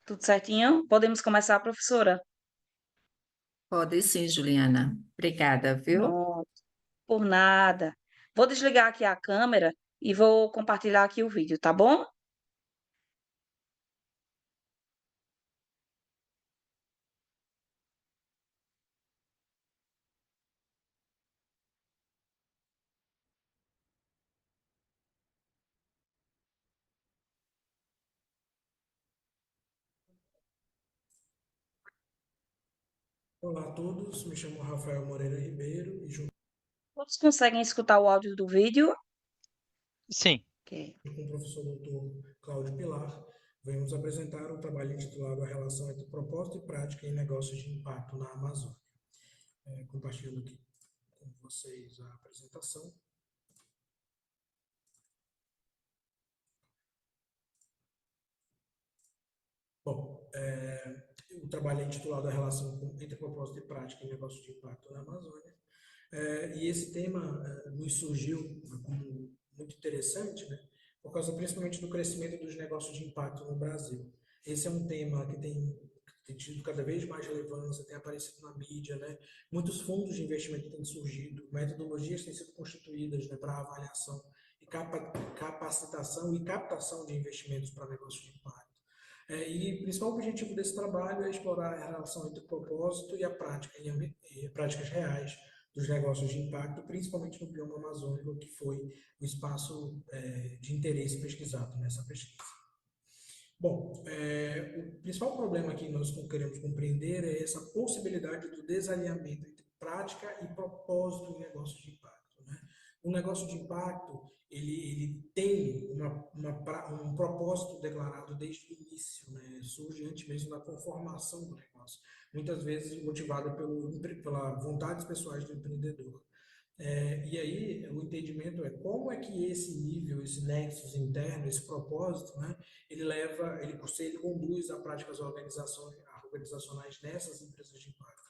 Tudo certinho? Podemos começar, professora? Pode sim, Juliana. Obrigada, viu? Pronto, por nada. Vou desligar aqui a câmera e vou compartilhar aqui o vídeo, tá bom? Olá a todos, me chamo Rafael Moreira Ribeiro e junto Todos conseguem escutar o áudio do vídeo? Sim, Ok. com o professor doutor Cláudio Pilar, venhamos apresentar o trabalho intitulado A Relação entre Propósito e Prática em Negócios de Impacto na Amazônia. Compartilhando aqui com vocês a apresentação. Bom, o trabalho é intitulado A Relação entre Propósito e Prática em Negócios de Impacto na Amazônia. E esse tema nos surgiu como muito interessante, né, por causa principalmente do crescimento dos negócios de impacto no Brasil. Esse é um tema que tem tido cada vez mais relevância, tem aparecido na mídia, né? Muitos fundos de investimento têm surgido, metodologias têm sido constituídas, né, para avaliação e capacitação e captação de investimentos para negócios de impacto. E o principal objetivo desse trabalho é explorar a relação entre o propósito e a prática, e práticas reais dos negócios de impacto, principalmente no bioma amazônico, que foi o espaço de interesse pesquisado nessa pesquisa. Bom, o principal problema que nós queremos compreender é essa possibilidade do desalinhamento entre prática e propósito em negócios de impacto, né? Um negócio de impacto, ele tem um propósito declarado desde o início, né? Surge antes mesmo da conformação do negócio, muitas vezes motivado pela vontades pessoais do empreendedor. E aí, o entendimento é como é que esse nível, esse nexus interno, esse propósito, né, ele conduz a práticas organizacionais nessas empresas de impacto.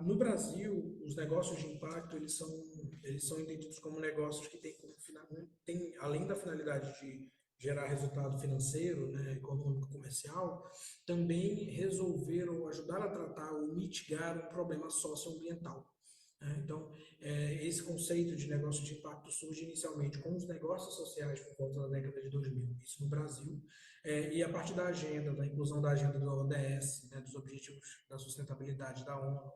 No Brasil, os negócios de impacto, eles são entendidos como negócios que têm, além da finalidade de gerar resultado financeiro, né, econômico, comercial, também resolver ou ajudar a tratar ou mitigar um problema socioambiental. Então, esse conceito de negócio de impacto surge inicialmente com os negócios sociais por volta da década de 2000, isso no Brasil, e a partir da inclusão da agenda do ODS, né, dos Objetivos da Sustentabilidade da ONU,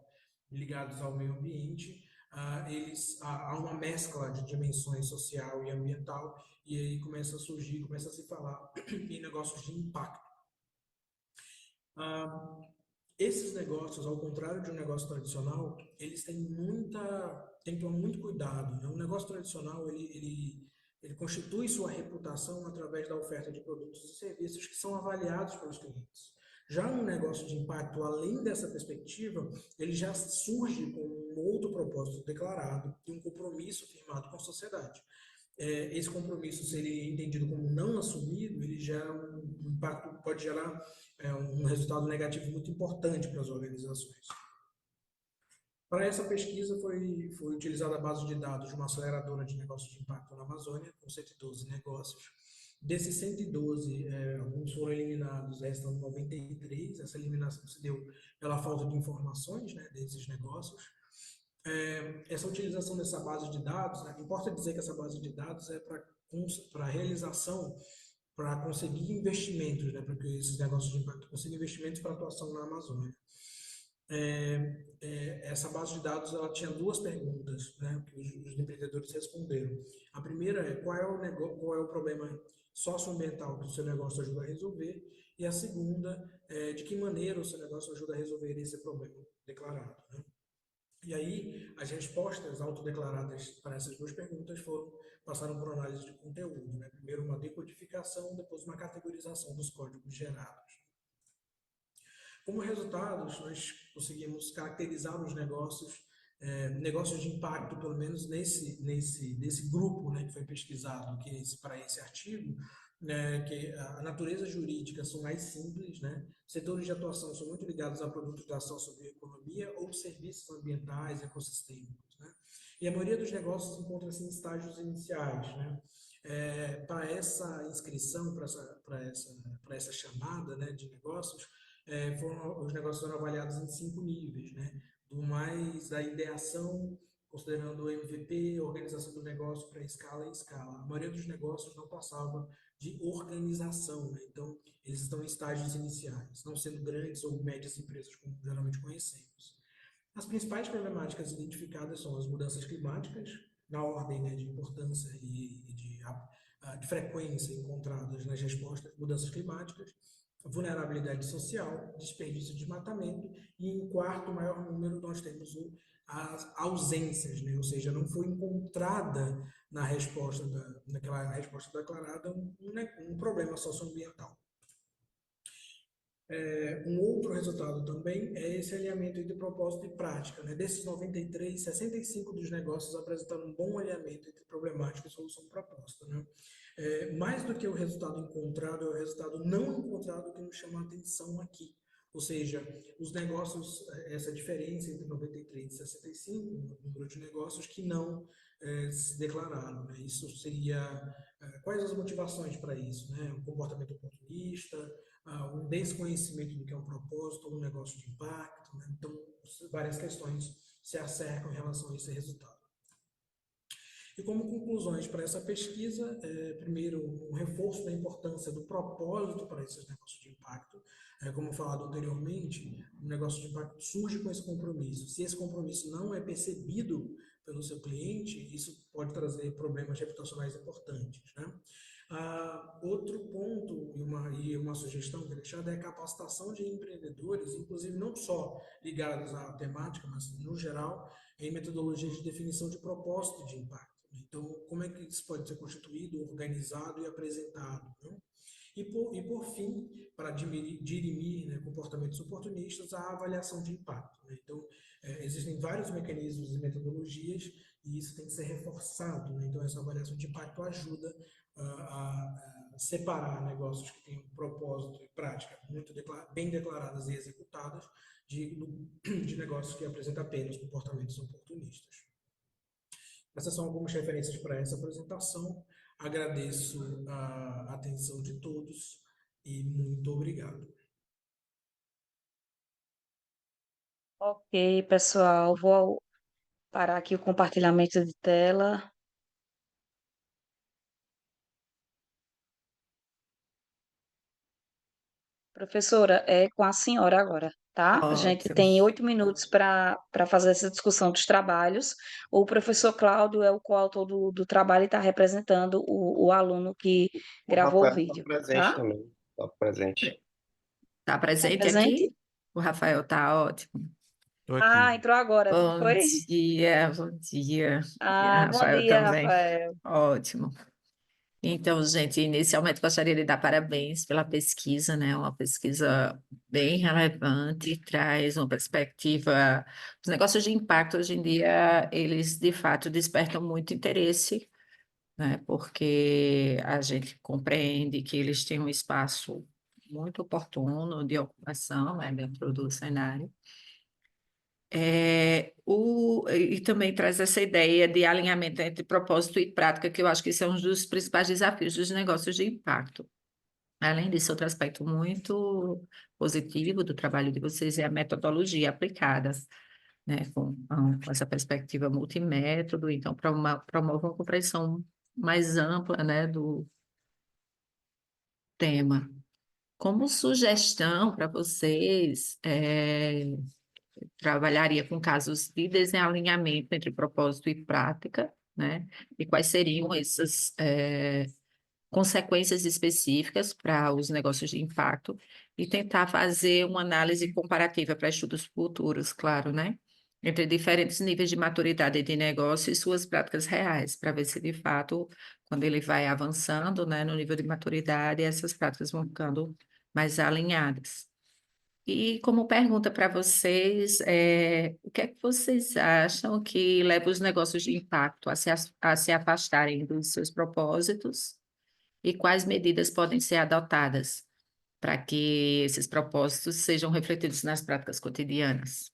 ligados ao meio ambiente, há uma mescla de dimensões social e ambiental, e aí começa a surgir, começa a se falar em negócios de impacto. Esses negócios, ao contrário de um negócio tradicional, eles têm que tomar muito cuidado, né? Um negócio tradicional, ele constitui sua reputação através da oferta de produtos e serviços que são avaliados pelos clientes. Já um negócio de impacto, além dessa perspectiva, ele já surge com um outro propósito declarado e um compromisso firmado com a sociedade. Esse compromisso, se ele é entendido como não assumido, ele gera um impacto, pode gerar um resultado negativo muito importante para as organizações. Para essa pesquisa foi utilizada a base de dados de uma aceleradora de negócios de impacto na Amazônia, com 112 negócios. Desses 112, alguns foram eliminados, restando 93. Essa eliminação se deu pela falta de informações, né, desses negócios. Essa utilização dessa base de dados, né, importa dizer que essa base de dados é para realização, para conseguir investimentos, né, para que esses negócios de impacto consigam investimentos para atuação na Amazônia. Essa base de dados ela tinha duas perguntas, né, que os empreendedores responderam. A primeira é qual é o problema socioambiental que o seu negócio ajuda a resolver, e a segunda é de que maneira o seu negócio ajuda a resolver esse problema declarado, né? E aí, as respostas autodeclaradas para essas duas perguntas passaram por análise de conteúdo, né? Primeiro uma decodificação, depois uma categorização dos códigos gerados. Como resultados, nós conseguimos caracterizar os negócios de impacto, pelo menos desse grupo, né, que foi pesquisado para esse artigo, né, que a natureza jurídica são mais simples, né, setores de atuação são muito ligados a produtos da ação sobre a economia ou serviços ambientais e ecossistêmicos, né, e a maioria dos negócios encontra-se em estágios iniciais, né. Para essa inscrição, para essa chamada, né, de negócios, os negócios foram avaliados em 5 níveis, né? Do mais da ideação, considerando o MVP, organização do negócio para escala e escala. A maioria dos negócios não passava de organização, né? Então, eles estão em estágios iniciais, não sendo grandes ou médias empresas, como geralmente conhecemos. As principais problemáticas identificadas são as mudanças climáticas, na ordem, né, de importância e de frequência encontradas nas respostas, mudanças climáticas, vulnerabilidade social, desperdício de desmatamento, e em quarto maior número nós temos as ausências, né? Ou seja, não foi encontrada naquela resposta declarada um problema socioambiental. Um outro resultado também é esse alinhamento entre propósito e prática, né? Desses 93, 65 dos negócios apresentaram um bom alinhamento entre problemática e solução proposta, né? Mais do que o resultado encontrado, é o resultado não encontrado que nos chama a atenção aqui. Ou seja, os negócios, essa diferença entre 93 e 65, o número de negócios que não se declararam, né? Isso seria, quais as motivações para isso, né? Um comportamento oportunista, um desconhecimento do que é um propósito ou um negócio de impacto, né? Então, várias questões se acercam em relação a esse resultado. E como conclusões para essa pesquisa, primeiro, um reforço da importância do propósito para esses negócios de impacto. Como falado anteriormente, um negócio de impacto surge com esse compromisso. Se esse compromisso não é percebido pelo seu cliente, isso pode trazer problemas reputacionais importantes, né? Outro ponto e uma sugestão que é deixada é a capacitação de empreendedores, inclusive não só ligados à temática, mas no geral, em metodologias de definição de propósito de impacto. Então, como é que isso pode ser constituído, organizado e apresentado, né? E por fim, para dirimir, né, comportamentos oportunistas, a avaliação de impacto, né? Então, existem vários mecanismos e metodologias e isso tem que ser reforçado, né? Então, essa avaliação de impacto ajuda a separar negócios que têm um propósito e prática muito bem declaradas e executadas de negócios que apresentam apenas comportamentos oportunistas. Essas são algumas referências para essa apresentação. Agradeço a atenção de todos e muito obrigado. Ok, pessoal, vou parar aqui o compartilhamento de tela. Professora, é com a senhora agora, tá? A gente Ótimo. tem 8 minutos para fazer essa discussão dos trabalhos. O professor Cláudio é o coautor do trabalho e está representando o aluno que O gravou o Rafael está vídeo, presente tá? também. Está presente. Está Tá presente presente? aqui? O Rafael está ótimo. Tô aqui. Ah, entrou agora, Bom foi? dia, bom dia. E a Ah, bom Rafael dia, também. Rafael. Ótimo. Então, gente, inicialmente gostaria de dar parabéns pela pesquisa, né? Uma pesquisa bem relevante, traz uma perspectiva. Os negócios de impacto hoje em dia, eles de fato despertam muito interesse, né? Porque a gente compreende que eles têm um espaço muito oportuno de ocupação, né, dentro do cenário. E também traz essa ideia de alinhamento entre propósito e prática, que eu acho que esse é um dos principais desafios dos negócios de impacto. Além disso, outro aspecto muito positivo do trabalho de vocês é a metodologia aplicada, né, com essa perspectiva multimétodo, então promove uma compreensão mais ampla, né, do tema. Como sugestão para vocês, trabalharia com casos de desalinhamento entre propósito e prática, né? E quais seriam essas consequências específicas para os negócios de impacto e tentar fazer uma análise comparativa para estudos futuros, claro, né? Entre diferentes níveis de maturidade de negócio e suas práticas reais, para ver se de fato, quando ele vai avançando, né, no nível de maturidade, essas práticas vão ficando mais alinhadas. E como pergunta para vocês, o que é que vocês acham que leva os negócios de impacto a se afastarem dos seus propósitos e quais medidas podem ser adotadas para que esses propósitos sejam refletidos nas práticas cotidianas?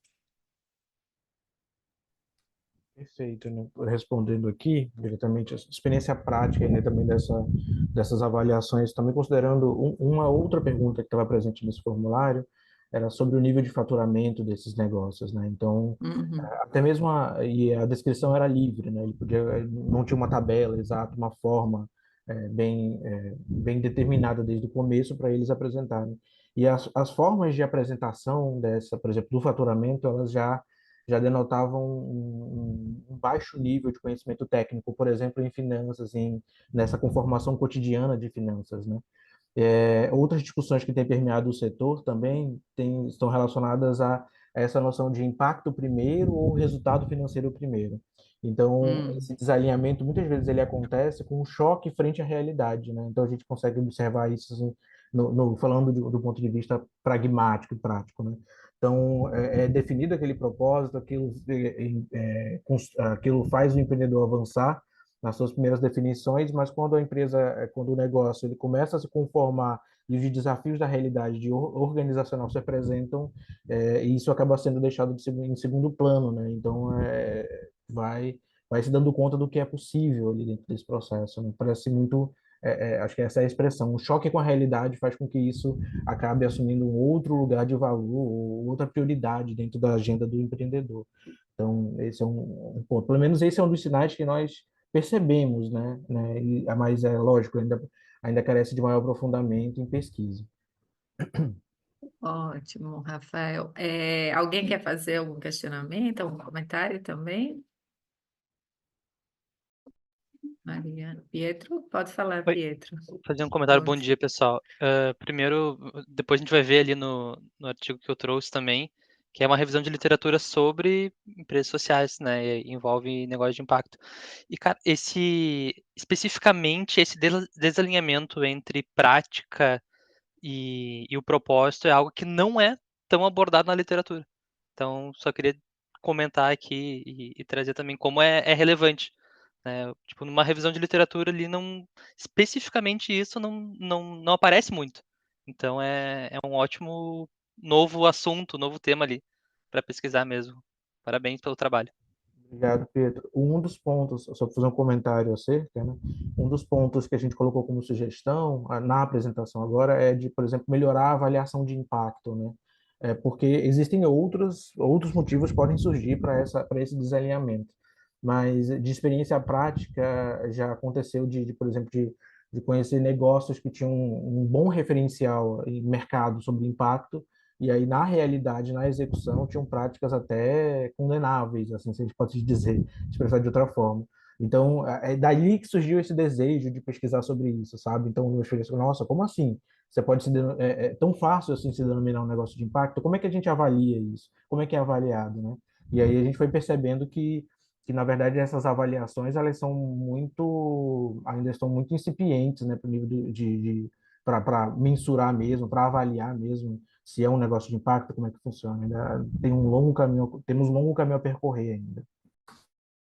Perfeito, né? Respondendo aqui diretamente, a experiência prática, né, também dessas avaliações, também considerando uma outra pergunta que estava presente nesse formulário, era sobre o nível de faturamento desses negócios, né? Então, Uhum, até mesmo e a descrição era livre, né? Ele podia, não tinha uma tabela exata, uma forma bem determinada desde o começo para eles apresentarem. E as formas de apresentação dessa, por exemplo, do faturamento, elas já denotavam um baixo nível de conhecimento técnico, por exemplo, em finanças, nessa conformação cotidiana de finanças, né? Outras discussões que têm permeado o setor também estão relacionadas a essa noção de impacto primeiro ou resultado financeiro primeiro. Então, uhum. esse desalinhamento, muitas vezes, ele acontece com um choque frente à realidade, né? Então, a gente consegue observar isso, assim, falando do ponto de vista pragmático e prático, né? Então, é definido aquele propósito, aquilo faz o empreendedor avançar, nas suas primeiras definições, mas quando o negócio ele começa a se conformar e os desafios da realidade organizacional se apresentam, e isso acaba sendo deixado em segundo plano, né? Então, vai, vai se dando conta do que é possível ali dentro desse processo, né? Parece muito, acho que essa é a expressão, o choque com a realidade faz com que isso acabe assumindo um outro lugar de valor, ou outra prioridade dentro da agenda do empreendedor. Então, esse é um ponto. Pelo menos esse é um dos sinais que nós percebemos, né? Mas é lógico, ainda carece de maior aprofundamento em pesquisa. Ótimo, Rafael. Alguém quer fazer algum questionamento, algum comentário também? Mariana, Pietro? Pode falar, Oi, Pietro. vou fazer um comentário. Bom Bom dia. dia, pessoal. Primeiro, depois a gente vai ver ali no artigo que eu trouxe também, que é uma revisão de literatura sobre empresas sociais, né? E envolve negócio de impacto. E, cara, especificamente, esse desalinhamento entre prática e o propósito é algo que não é tão abordado na literatura. Então, só queria comentar aqui e trazer também como é relevante, né? Tipo, numa revisão de literatura ali, não, especificamente isso não aparece muito. Então, é um ótimo novo assunto, novo tema ali para pesquisar mesmo. Parabéns pelo trabalho. Obrigado, Pedro. Um dos pontos, só para fazer um comentário acerca, né? Um dos pontos que a gente colocou como sugestão na apresentação agora é de, por exemplo, melhorar a avaliação de impacto, né? Porque existem outros motivos que podem surgir para esse desalinhamento. Mas de experiência prática já aconteceu por exemplo, de conhecer negócios que tinham um bom referencial em mercado sobre impacto e aí, na realidade, na execução, tinham práticas até condenáveis, assim, se a gente pode dizer, expressar de outra forma. Então, é daí que surgiu esse desejo de pesquisar sobre isso, sabe? Então, eu falei assim, nossa, como assim? Você pode é tão fácil assim se denominar um negócio de impacto? Como é que a gente avalia isso? Como é que é avaliado, né? E aí a gente foi percebendo que na verdade, essas avaliações, elas são ainda estão muito incipientes, né, para o nível para mensurar mesmo, para avaliar mesmo se é um negócio de impacto, como é que funciona. Ainda temos um longo caminho a percorrer ainda.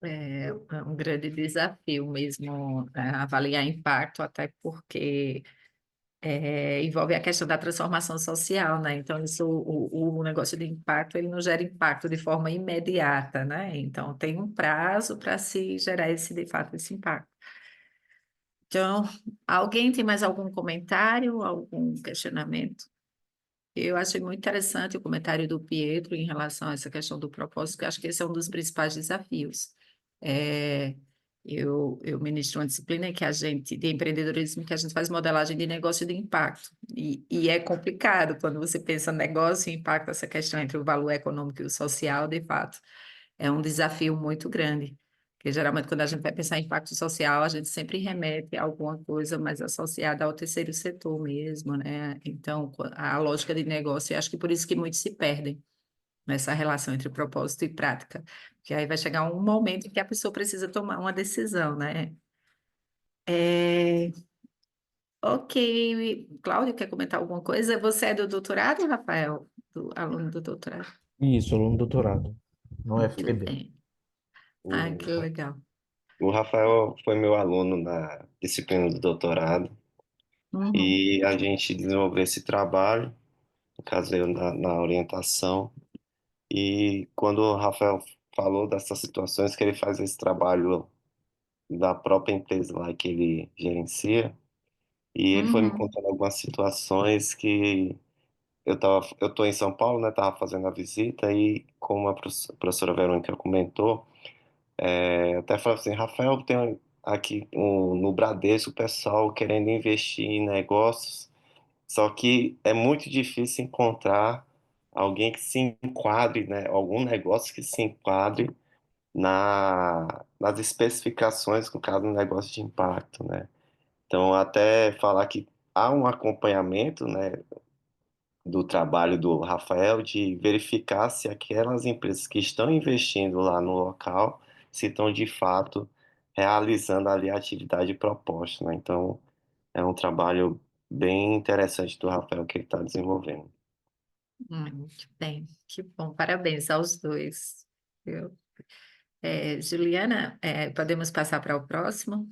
É um grande desafio mesmo, avaliar impacto, até porque envolve a questão da transformação social, né? Então, o negócio de impacto, ele não gera impacto de forma imediata, né? Então, tem um prazo para se gerar de fato, esse impacto. Então, alguém tem mais algum comentário, algum questionamento? Eu achei muito interessante o comentário do Pietro em relação a essa questão do propósito, que eu acho que esse é um dos principais desafios. É, eu ministro uma disciplina de empreendedorismo, que a gente faz modelagem de negócio de impacto. E é complicado quando você pensa negócio e impacto, essa questão entre o valor econômico e o social, de fato. É um desafio muito grande. Porque geralmente, quando a gente vai pensar em impacto social, a gente sempre remete a alguma coisa mais associada ao terceiro setor mesmo, né? Então, a lógica de negócio, eu acho que por isso que muitos se perdem nessa relação entre propósito e prática. Porque aí vai chegar um momento em que a pessoa precisa tomar uma decisão, né? É... Ok, Cláudio, quer comentar alguma coisa? Você é do doutorado, Rafael? Do aluno do doutorado? Isso, aluno do doutorado, no Tudo FPB. bem. Ah, O, que legal. o Rafael foi meu aluno na disciplina do doutorado Uhum. e a gente desenvolveu esse trabalho, no caso eu na orientação, e quando o Rafael falou dessas situações que ele faz esse trabalho da própria empresa lá que ele gerencia, e ele foi me Uhum. contando algumas situações que eu tô em São Paulo, né, tava fazendo a visita e como a professora Verônica comentou, eu até falei assim, Rafael, tem aqui no Bradesco o pessoal querendo investir em negócios, só que é muito difícil encontrar alguém que se enquadre, né, algum negócio que se enquadre nas especificações, no caso, do negócio de impacto, né? Então, até falar que há um acompanhamento, né, do trabalho do Rafael de verificar se aquelas empresas que estão investindo lá no local se estão de fato realizando ali a atividade proposta, né? Então, é um trabalho bem interessante do Rafael que ele está desenvolvendo. Muito bem, que bom, parabéns aos dois. Viu? Juliana, podemos passar para o próximo?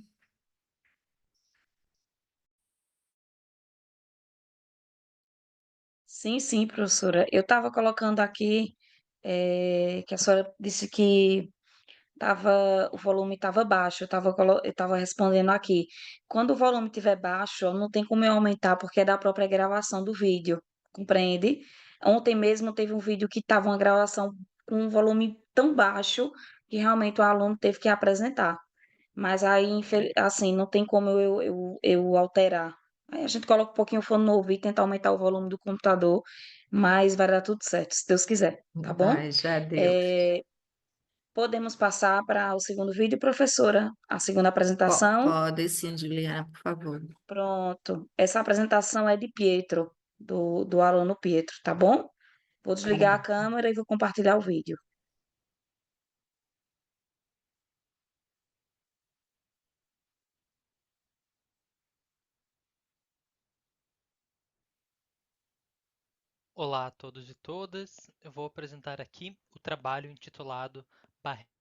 Sim, sim, professora. Eu estava colocando aqui que a senhora disse que o volume estava baixo. Eu estava respondendo aqui. Quando o volume estiver baixo, não tem como eu aumentar, porque é da própria gravação do vídeo, compreende? Ontem mesmo teve um vídeo que estava uma gravação com um volume tão baixo que realmente o aluno teve que apresentar. Mas aí, assim, não tem como eu alterar. Aí a gente coloca um pouquinho o fone no ouvido, tenta aumentar o volume do computador, mas vai dar tudo certo, se Deus quiser, tá bom? Ai, já deu. É, podemos passar para o segundo vídeo, professora? A segunda apresentação. Pode sim, Juliana, por favor. Pronto. Essa apresentação é de Pietro, do aluno Pietro, tá bom? Vou desligar a Hum. câmera e vou compartilhar o vídeo. Olá a todos e todas. Eu vou apresentar aqui o trabalho intitulado Barreiras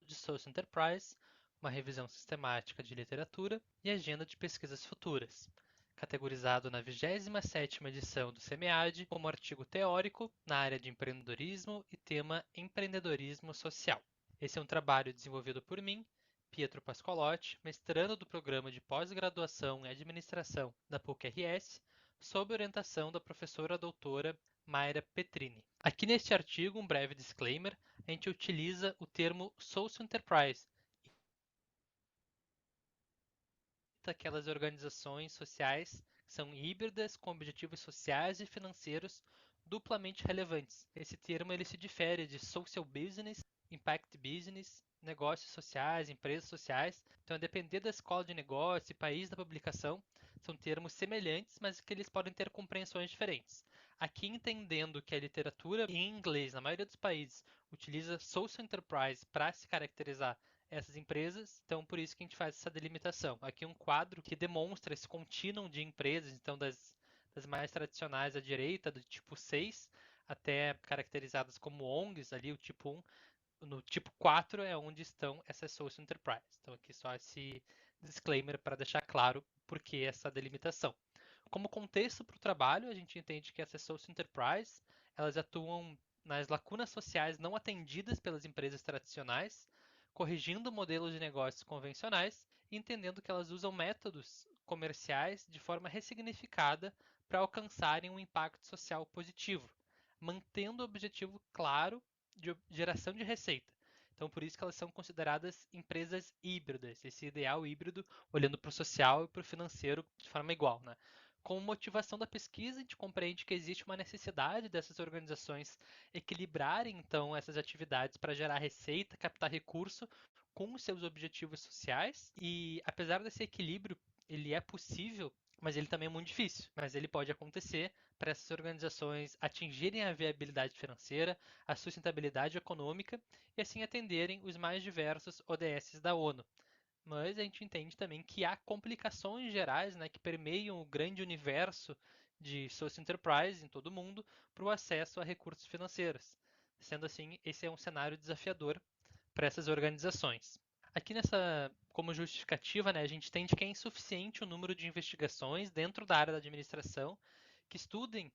de Social Enterprise, uma revisão sistemática de literatura e agenda de pesquisas futuras, categorizado na 27ª edição do SEMEAD como artigo teórico na área de empreendedorismo e tema empreendedorismo social. Esse é um trabalho desenvolvido por mim, Pietro Pascolotti, mestrando do programa de pós-graduação em administração da PUC-RS, sob orientação da professora doutora Mayra Petrini. Aqui neste artigo, um breve disclaimer, a gente utiliza o termo social enterprise, aquelas organizações sociais que são híbridas com objetivos sociais e financeiros duplamente relevantes. Esse termo ele se difere de social business, impact business, negócios sociais, empresas sociais. Então, a depender da escola de negócio e país da publicação, são termos semelhantes, mas que eles podem ter compreensões diferentes. Aqui, entendendo que a literatura em inglês, na maioria dos países, utiliza social enterprise para se caracterizar essas empresas, então por isso que a gente faz essa delimitação. Aqui um quadro que demonstra esse contínuo de empresas, então das mais tradicionais à direita, do tipo 6, até caracterizadas como ONGs, ali o tipo 1. No tipo 4 é onde estão essas social enterprise. Então aqui só esse disclaimer para deixar claro por que essa delimitação. Como contexto para o trabalho, a gente entende que essas social enterprise, elas atuam nas lacunas sociais não atendidas pelas empresas tradicionais, corrigindo modelos de negócios convencionais e entendendo que elas usam métodos comerciais de forma ressignificada para alcançarem um impacto social positivo, mantendo o objetivo claro de geração de receita. Então, por isso que elas são consideradas empresas híbridas, esse ideal híbrido olhando para o social e para o financeiro de forma igual, né? Com motivação da pesquisa, a gente compreende que existe uma necessidade dessas organizações equilibrarem, então, essas atividades para gerar receita, captar recurso com os seus objetivos sociais. E, apesar desse equilíbrio, ele é possível, mas ele também é muito difícil. Mas ele pode acontecer para essas organizações atingirem a viabilidade financeira, a sustentabilidade econômica e assim atenderem os mais diversos ODS da ONU. Mas a gente entende também que há complicações gerais, né, que permeiam o grande universo de social enterprise em todo o mundo para o acesso a recursos financeiros. Sendo assim, esse é um cenário desafiador para essas organizações. Aqui como justificativa, né, a gente entende que é insuficiente o número de investigações dentro da área da administração que estudem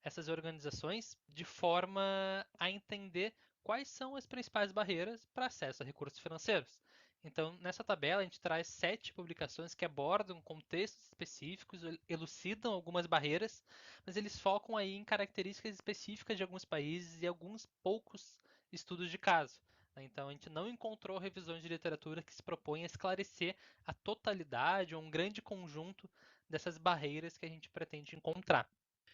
essas organizações de forma a entender quais são as principais barreiras para acesso a recursos financeiros. Então, nessa tabela, a gente traz 7 publicações que abordam contextos específicos, elucidam algumas barreiras, mas eles focam aí em características específicas de alguns países e alguns poucos estudos de caso. Então, a gente não encontrou revisões de literatura que se propõem a esclarecer a totalidade ou um grande conjunto dessas barreiras que a gente pretende encontrar.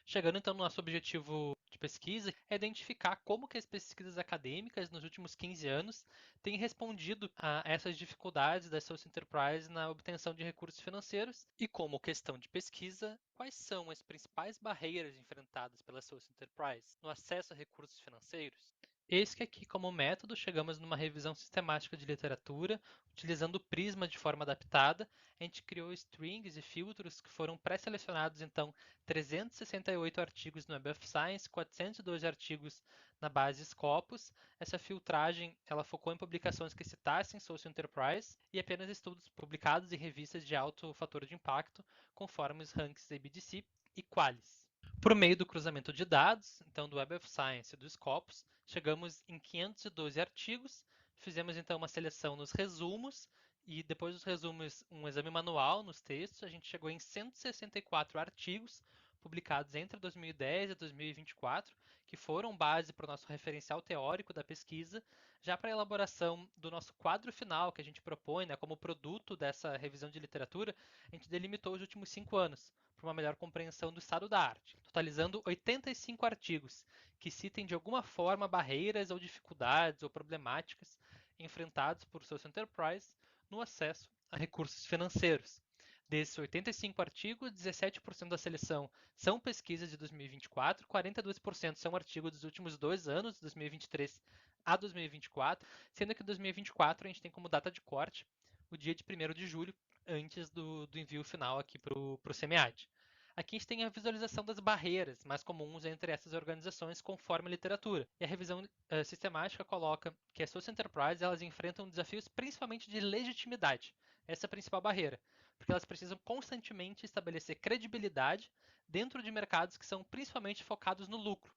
Chegando então no nosso objetivo de pesquisa, é identificar como que as pesquisas acadêmicas nos últimos 15 anos têm respondido a essas dificuldades das social enterprise na obtenção de recursos financeiros e, como questão de pesquisa, quais são as principais barreiras enfrentadas pela social enterprise no acesso a recursos financeiros. Eis que aqui, como método, chegamos numa revisão sistemática de literatura, utilizando o Prisma de forma adaptada. A gente criou strings e filtros que foram pré-selecionados, então, 368 artigos no Web of Science, 412 artigos na base Scopus. Essa filtragem ela focou em publicações que citassem Social Enterprise e apenas estudos publicados em revistas de alto fator de impacto, conforme os rankings da BDC e Qualis. Por meio do cruzamento de dados, então do Web of Science e do Scopus, chegamos em 512 artigos, fizemos então uma seleção nos resumos e depois dos resumos um exame manual nos textos, a gente chegou em 164 artigos publicados entre 2010 e 2024, que foram base para o nosso referencial teórico da pesquisa, já para a elaboração do nosso quadro final que a gente propõe, né, como produto dessa revisão de literatura, a gente delimitou os últimos 5 anos, para uma melhor compreensão do estado da arte, totalizando 85 artigos que citem de alguma forma barreiras ou dificuldades ou problemáticas enfrentados por social enterprise no acesso a recursos financeiros. Desses 85 artigos, 17% da seleção são pesquisas de 2024, 42% são artigos dos últimos 2 anos, 2023 a 2024, sendo que 2024 a gente tem como data de corte o dia de 1º de julho, antes do envio final aqui para o SEMEAD. Aqui a gente tem a visualização das barreiras mais comuns entre essas organizações conforme a literatura. E a revisão sistemática coloca que as social enterprises elas enfrentam desafios principalmente de legitimidade. Essa é a principal barreira, porque elas precisam constantemente estabelecer credibilidade dentro de mercados que são principalmente focados no lucro.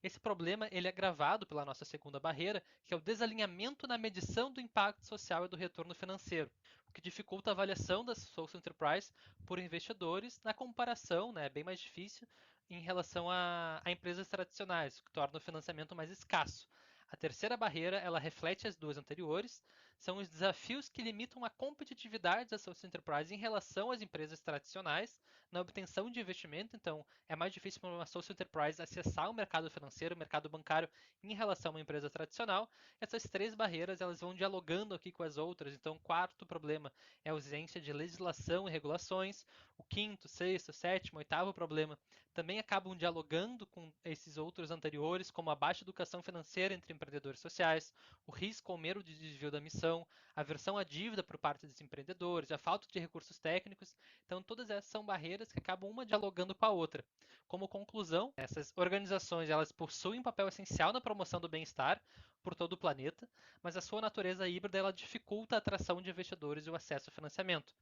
Esse problema ele é agravado pela nossa segunda barreira, que é o desalinhamento na medição do impacto social e do retorno financeiro, o que dificulta a avaliação das social enterprise por investidores na comparação, né, é bem mais difícil em relação a empresas tradicionais, o que torna o financiamento mais escasso. A terceira barreira, ela reflete as duas anteriores, são os desafios que limitam a competitividade das social enterprise em relação às empresas tradicionais na obtenção de investimento. Então, é mais difícil para uma social enterprise acessar o mercado financeiro, o mercado bancário, em relação a uma empresa tradicional. Essas 3 barreiras elas vão dialogando aqui com as outras. Então, o quarto problema é a ausência de legislação e regulações. O quinto, sexto, sétimo, oitavo problema também acabam dialogando com esses outros anteriores, como a baixa educação financeira entre empreendedores sociais, o risco ou medo de desvio da missão, a aversão à dívida por parte dos empreendedores, a falta de recursos técnicos. Então, todas essas são barreiras que acabam uma dialogando com a outra. Como conclusão, essas organizações elas possuem um papel essencial na promoção do bem-estar por todo o planeta, mas a sua natureza híbrida ela dificulta a atração de investidores e o acesso ao financiamento.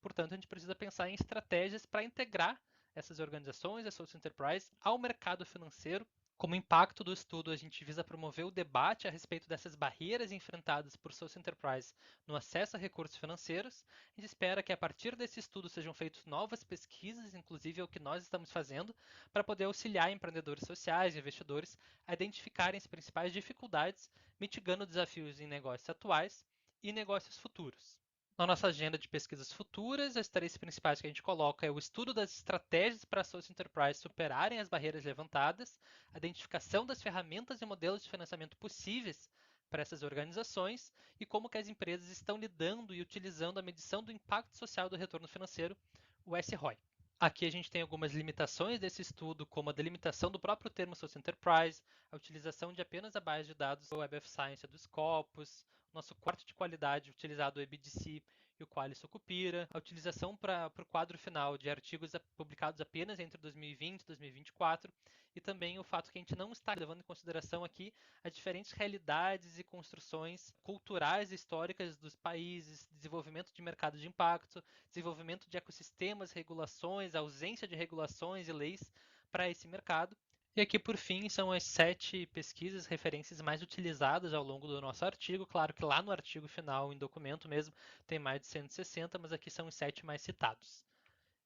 Portanto, a gente precisa pensar em estratégias para integrar essas organizações, a social enterprise, ao mercado financeiro. Como impacto do estudo, a gente visa promover o debate a respeito dessas barreiras enfrentadas por social enterprise no acesso a recursos financeiros. A gente espera que a partir desse estudo sejam feitas novas pesquisas, inclusive é o que nós estamos fazendo, para poder auxiliar empreendedores sociais e investidores a identificarem as principais dificuldades, mitigando desafios em negócios atuais e negócios futuros. Na nossa agenda de pesquisas futuras, as 3 principais que a gente coloca é o estudo das estratégias para as social enterprise superarem as barreiras levantadas, a identificação das ferramentas e modelos de financiamento possíveis para essas organizações e como que as empresas estão lidando e utilizando a medição do impacto social do retorno financeiro, o SROI. Aqui a gente tem algumas limitações desse estudo, como a delimitação do próprio termo social enterprise, a utilização de apenas a base de dados do Web of Science dos Scopus, nosso corte de qualidade utilizado o EBDC e o Qualis Sucupira, a utilização para o quadro final de artigos publicados apenas entre 2020 e 2024, e também o fato que a gente não está levando em consideração aqui as diferentes realidades e construções culturais e históricas dos países, desenvolvimento de mercado de impacto, desenvolvimento de ecossistemas, regulações, ausência de regulações e leis para esse mercado, E aqui, por fim, são as 7 pesquisas, referências mais utilizadas ao longo do nosso artigo. Claro que lá no artigo final, em documento mesmo, tem mais de 160, mas aqui são os 7 mais citados.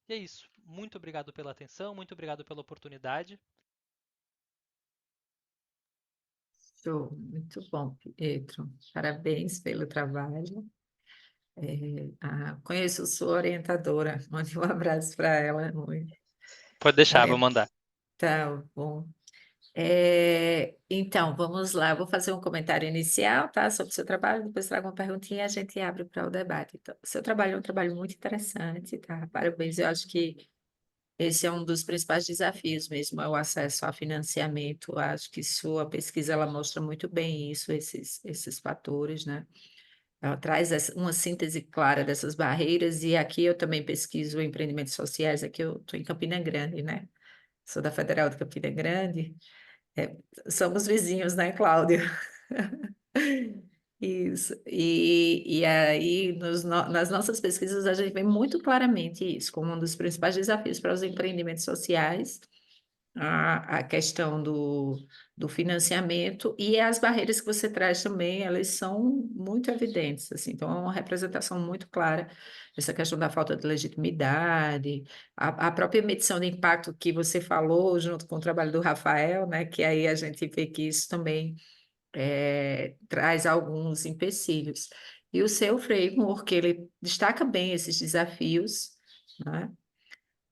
E é isso. Muito obrigado pela atenção, muito obrigado pela oportunidade. Show, muito bom, Pietro. Parabéns pelo trabalho. Conheço sua orientadora, mande um abraço para ela. Pode deixar, vou Orient- mandar. Tá bom. Então, vamos lá. Eu vou fazer um comentário inicial, tá, sobre o seu trabalho, depois trago uma perguntinha e a gente abre para o debate. Então, o seu trabalho é um trabalho muito interessante, tá? Parabéns. Eu acho que esse é um dos principais desafios mesmo, é o acesso a financiamento. Eu acho que sua pesquisa ela mostra muito bem isso, esses fatores, né? Ela traz uma síntese clara dessas barreiras, e aqui eu também pesquiso empreendimentos sociais, aqui eu estou em Campina Grande, né? Sou da Federal de Campina Grande. É, somos vizinhos, né, Cláudio? Isso. E aí, nas nossas pesquisas, a gente vê muito claramente isso, como um dos principais desafios para os empreendimentos sociais, a questão do financiamento e as barreiras que você traz também, elas são muito evidentes, assim, então é uma representação muito clara, essa questão da falta de legitimidade, a própria medição de impacto que você falou, junto com o trabalho do Rafael, né, que aí a gente vê que isso também traz alguns empecilhos. E o seu framework, ele destaca bem esses desafios, né?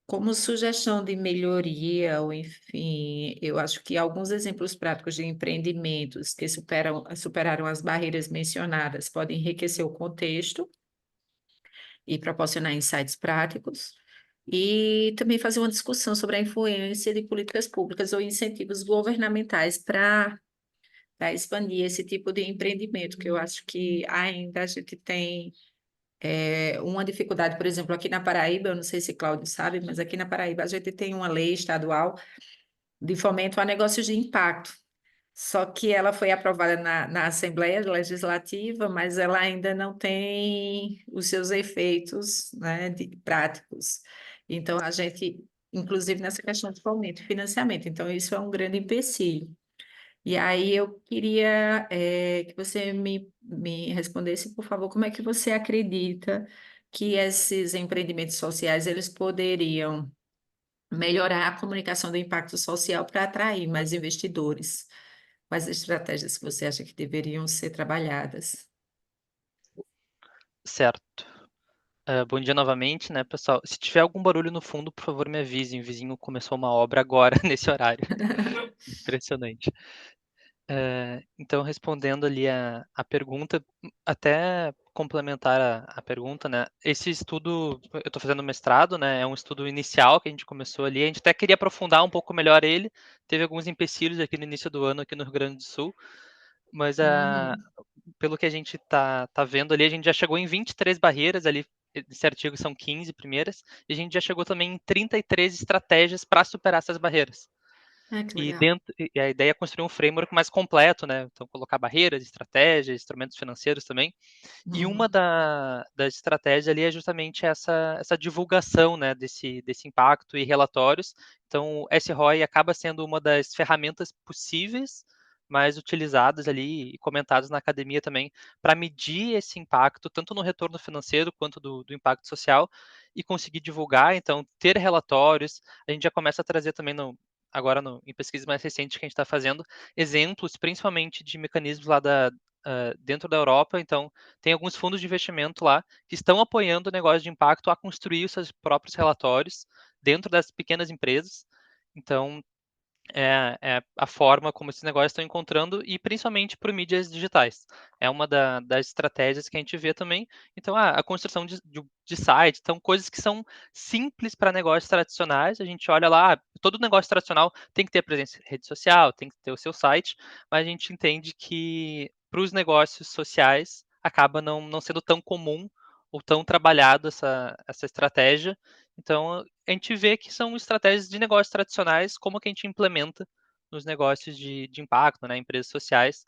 Como sugestão de melhoria, ou enfim, eu acho que alguns exemplos práticos de empreendimentos que superaram as barreiras mencionadas podem enriquecer o contexto e proporcionar insights práticos, e também fazer uma discussão sobre a influência de políticas públicas ou incentivos governamentais para expandir esse tipo de empreendimento, que eu acho que ainda a gente tem uma dificuldade, por exemplo, aqui na Paraíba, eu não sei se Cláudio sabe, mas aqui na Paraíba a gente tem uma lei estadual de fomento a negócios de impacto. Só que ela foi aprovada na Assembleia Legislativa, mas ela ainda não tem os seus efeitos, né, práticos. Então, a gente, inclusive nessa questão de fomento e financiamento, então isso é um grande empecilho. E aí eu queria que você me respondesse, por favor, como é que você acredita que esses empreendimentos sociais eles poderiam melhorar a comunicação do impacto social para atrair mais investidores? Quais estratégias que você acha que deveriam ser trabalhadas? Certo. Bom dia novamente, né, pessoal? Se tiver algum barulho no fundo, por favor, me avisem. O vizinho começou uma obra agora, nesse horário. Impressionante. Então, respondendo ali a pergunta, até complementar a pergunta, né? Esse estudo, eu estou fazendo mestrado, né? É um estudo inicial que a gente começou ali. A gente até queria aprofundar um pouco melhor ele. Teve alguns empecilhos aqui no início do ano, aqui no Rio Grande do Sul. Mas Uhum. pelo que a gente tá vendo ali, a gente já chegou em 23 barreiras ali. Esse artigo são 15 primeiras. E a gente já chegou também em 33 estratégias para superar essas barreiras. Ah, que E, legal. e a ideia é construir um framework mais completo, né? Então, colocar barreiras, estratégias, instrumentos financeiros também. E uma Uhum. das estratégias ali é justamente essa divulgação, né, desse impacto e relatórios. Então, o SROI acaba sendo uma das ferramentas possíveis, mais utilizadas ali e comentadas na academia também, para medir esse impacto, tanto no retorno financeiro quanto do impacto social, e conseguir divulgar, então, ter relatórios. A gente já começa a trazer também agora em pesquisas mais recentes que a gente está fazendo, exemplos, principalmente de mecanismos lá dentro da Europa. Então, tem alguns fundos de investimento lá que estão apoiando o negócio de impacto a construir os seus próprios relatórios dentro das pequenas empresas. Então, é a forma como esses negócios estão encontrando, e principalmente por mídias digitais. É uma das estratégias que a gente vê também. Então, a construção de sites, então, coisas que são simples para negócios tradicionais. A gente olha lá, todo negócio tradicional tem que ter presença em rede social, tem que ter o seu site, mas a gente entende que para os negócios sociais acaba não sendo tão comum ou tão trabalhado essa estratégia. Então, a gente vê que são estratégias de negócios tradicionais, como que a gente implementa nos negócios de impacto, né, empresas sociais.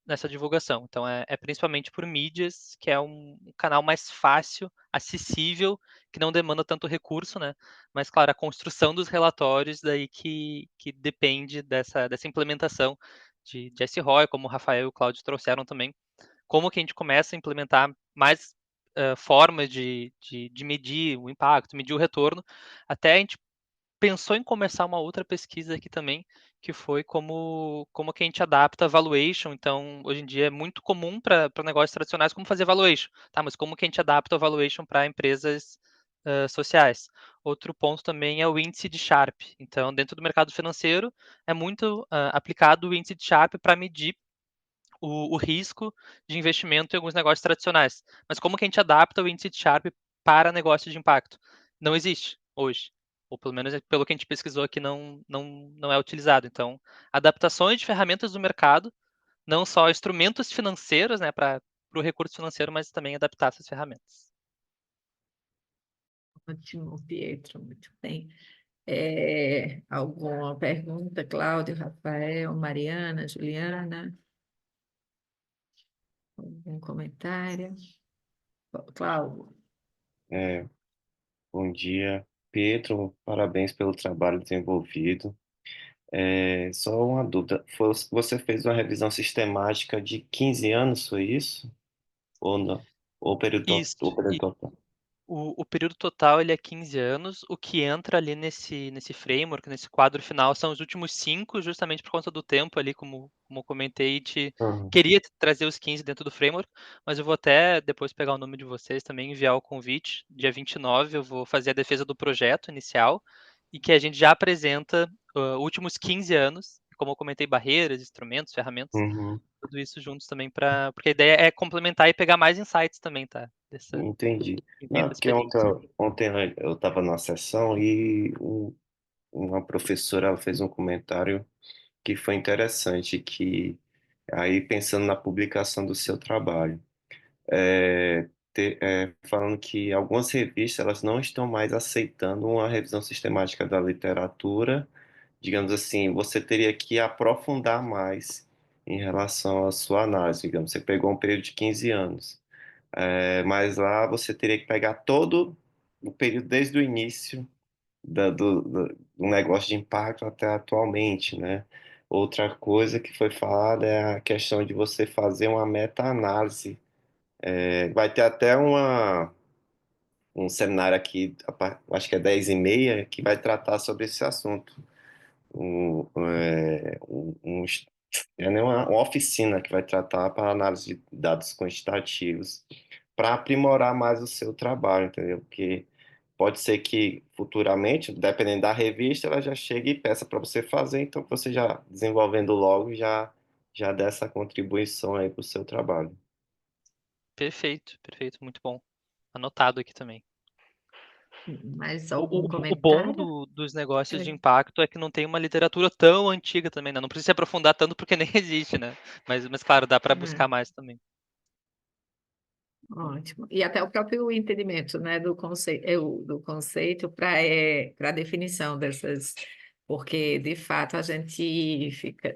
nessa divulgação. Então, é principalmente por mídias, que é um canal mais fácil, acessível, que não demanda tanto recurso, né? Mas, claro, a construção dos relatórios daí que depende dessa implementação de SROI, como o Rafael e o Cláudio trouxeram também. Como que a gente começa a implementar mais formas de medir o impacto, medir o retorno, até a gente pensou em começar uma outra pesquisa aqui também, que foi como que a gente adapta a valuation. Então, hoje em dia é muito comum para negócios tradicionais como fazer valuation, tá? Mas como que a gente adapta a valuation para empresas sociais? Outro ponto também é o índice de Sharpe. Então, dentro do mercado financeiro, é muito aplicado o índice de Sharpe para medir o risco de investimento em alguns negócios tradicionais. Mas como que a gente adapta o índice de Sharpe para negócios de impacto? Não existe hoje. Ou pelo menos pelo que a gente pesquisou aqui, não é utilizado. Então, adaptações de ferramentas do mercado, não só instrumentos financeiros, né, para o recurso financeiro, mas também adaptar essas ferramentas. Ótimo, Pietro, muito bem. Alguma pergunta, Cláudio, Rafael, Mariana, Juliana? Algum comentário? Cláudio, É, bom dia, Pedro. Parabéns pelo trabalho desenvolvido. Só uma dúvida. Você fez uma revisão sistemática de 15 anos, foi isso? Ou não? Ou Isso. o período total? O período total ele é 15 anos. O que entra ali nesse framework, nesse quadro final, são os últimos 5, justamente por conta do tempo ali, como eu comentei, Uhum. queria trazer os 15 dentro do framework, mas eu vou até depois pegar o nome de vocês também, enviar o convite. Dia 29 eu vou fazer a defesa do projeto inicial e que a gente já apresenta últimos 15 anos, como eu comentei, barreiras, instrumentos, ferramentas, Uhum. tudo isso juntos também, porque a ideia é complementar e pegar mais insights também, tá? Dessa Entendi. Não, vivendo a porque ontem, experiência. ontem eu estava na sessão e uma professora ela fez um comentário que foi interessante, que aí pensando na publicação do seu trabalho, falando que algumas revistas elas não estão mais aceitando uma revisão sistemática da literatura, digamos assim, você teria que aprofundar mais em relação à sua análise, digamos, você pegou um período de 15 anos. Mas lá você teria que pegar todo o período desde o início do negócio de impacto até atualmente, né? Outra coisa que foi falada é a questão de você fazer uma meta-análise. Vai ter até um seminário aqui, acho que é 10h30, que vai tratar sobre esse assunto. Um, é, um, um, é né, uma oficina que vai tratar para análise de dados quantitativos para aprimorar mais o seu trabalho, entendeu? Porque pode ser que futuramente, dependendo da revista, ela já chegue e peça para você fazer, então que você já desenvolvendo logo já dá essa contribuição aí para o seu trabalho. Perfeito, perfeito, muito bom. Anotado aqui também. mais O, algum o bom comentário? dos negócios de impacto é que não tem uma literatura tão antiga também, né? Não precisa se aprofundar tanto porque nem existe, né? Mas claro, dá para buscar mais também. Ótimo. E até o próprio entendimento, né, do conceito para a definição dessas, porque de fato a gente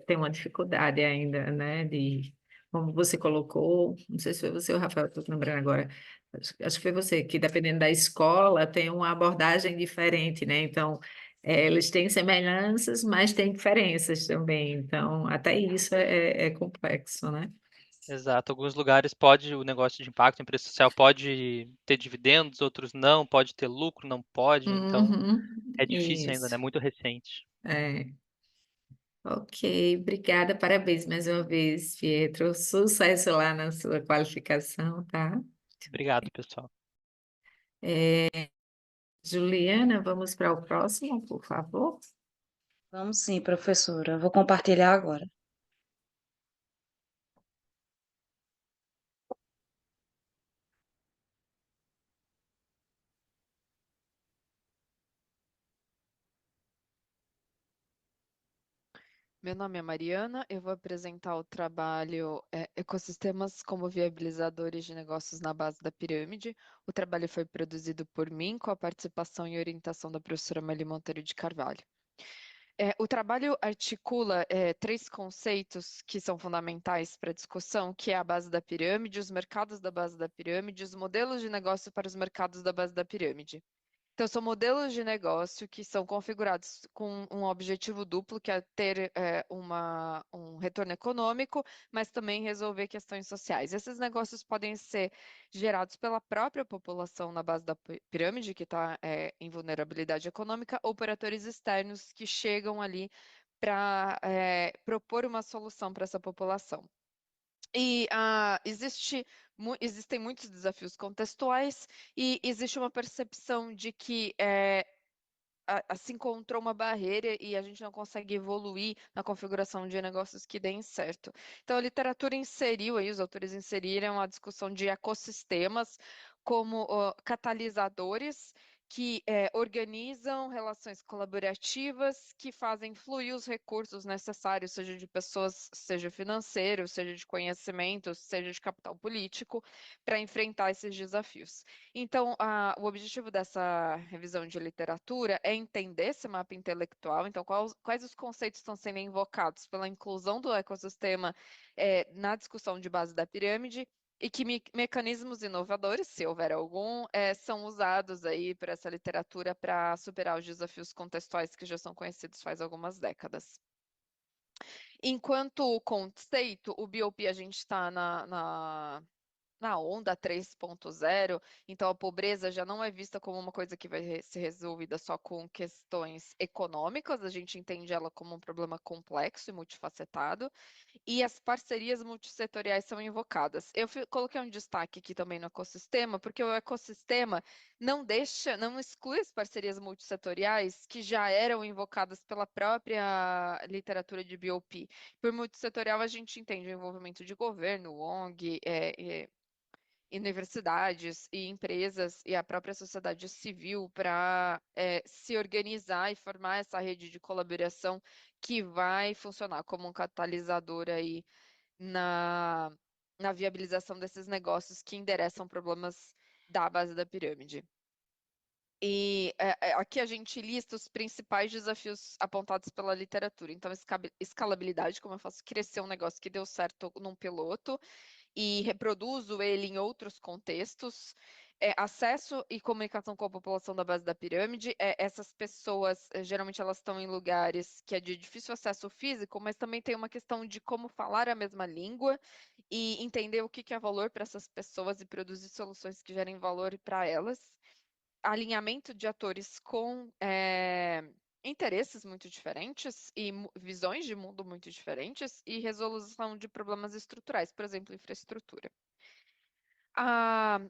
tem uma dificuldade ainda, né, de, como você colocou, não sei se foi você ou o Rafael, estou lembrando agora, acho que foi você, que dependendo da escola tem uma abordagem diferente, né, então eles têm semelhanças, mas têm diferenças também, então até isso é complexo, né? Exato. Alguns lugares pode o negócio de impacto, a empresa social pode ter dividendos, outros não, pode ter lucro, não pode. Então Uhum, é difícil ainda, né? isso. Muito recente. É, ok, obrigada, parabéns mais uma vez, Pietro. Sucesso lá na sua qualificação, tá? Obrigado, pessoal. Juliana, vamos para o próximo, por favor. Vamos sim, professora. Vou compartilhar agora. Meu nome é Mariana, eu vou apresentar o trabalho Ecossistemas como Viabilizadores de Negócios na Base da Pirâmide. O trabalho foi produzido por mim, com a participação e orientação da professora Mali Monteiro de Carvalho. O trabalho articula três conceitos que são fundamentais para a discussão, que é a base da pirâmide, os mercados da base da pirâmide, os modelos de negócio para os mercados da base da pirâmide. Então, são modelos de negócio que são configurados com um objetivo duplo, que é ter um retorno econômico, mas também resolver questões sociais. Esses negócios podem ser gerados pela própria população na base da pirâmide, que está em vulnerabilidade econômica, ou por atores externos que chegam ali para propor uma solução para essa população. E existem muitos desafios contextuais e existe uma percepção de que se encontrou uma barreira e a gente não consegue evoluir na configuração de negócios que deem certo. Então, a literatura inseriu aí, os autores inseriram a discussão de ecossistemas como catalisadores que organizam relações colaborativas que fazem fluir os recursos necessários, seja de pessoas, seja financeiro, seja de conhecimento, seja de capital político, para enfrentar esses desafios. Então, o objetivo dessa revisão de literatura é entender esse mapa intelectual. Então, quais os conceitos estão sendo invocados pela inclusão do ecossistema na discussão de base da pirâmide e que mecanismos inovadores, se houver algum, são usados aí por essa literatura para superar os desafios contextuais que já são conhecidos faz algumas décadas. Enquanto conceito, o BOP a gente está na onda 3.0, então a pobreza já não é vista como uma coisa que vai ser resolvida só com questões econômicas, a gente entende ela como um problema complexo e multifacetado, e as parcerias multissetoriais são invocadas. Eu coloquei um destaque aqui também no ecossistema, porque o ecossistema não exclui as parcerias multissetoriais que já eram invocadas pela própria literatura de BOP. Por multissetorial, a gente entende o envolvimento de governo, ONG, universidades e empresas e a própria sociedade civil para se organizar e formar essa rede de colaboração que vai funcionar como um catalisador aí na, na viabilização desses negócios que endereçam problemas da base da pirâmide. E aqui a gente lista os principais desafios apontados pela literatura. Então, escalabilidade, como eu faço crescer um negócio que deu certo num piloto e reproduzo ele em outros contextos. Acesso e comunicação com a população da base da pirâmide. Essas pessoas, geralmente, elas estão em lugares que é de difícil acesso físico, mas também tem uma questão de como falar a mesma língua e entender o que que é valor para essas pessoas e produzir soluções que gerem valor para elas. Alinhamento de atores com interesses muito diferentes e visões de mundo muito diferentes e resolução de problemas estruturais, por exemplo, infraestrutura. A,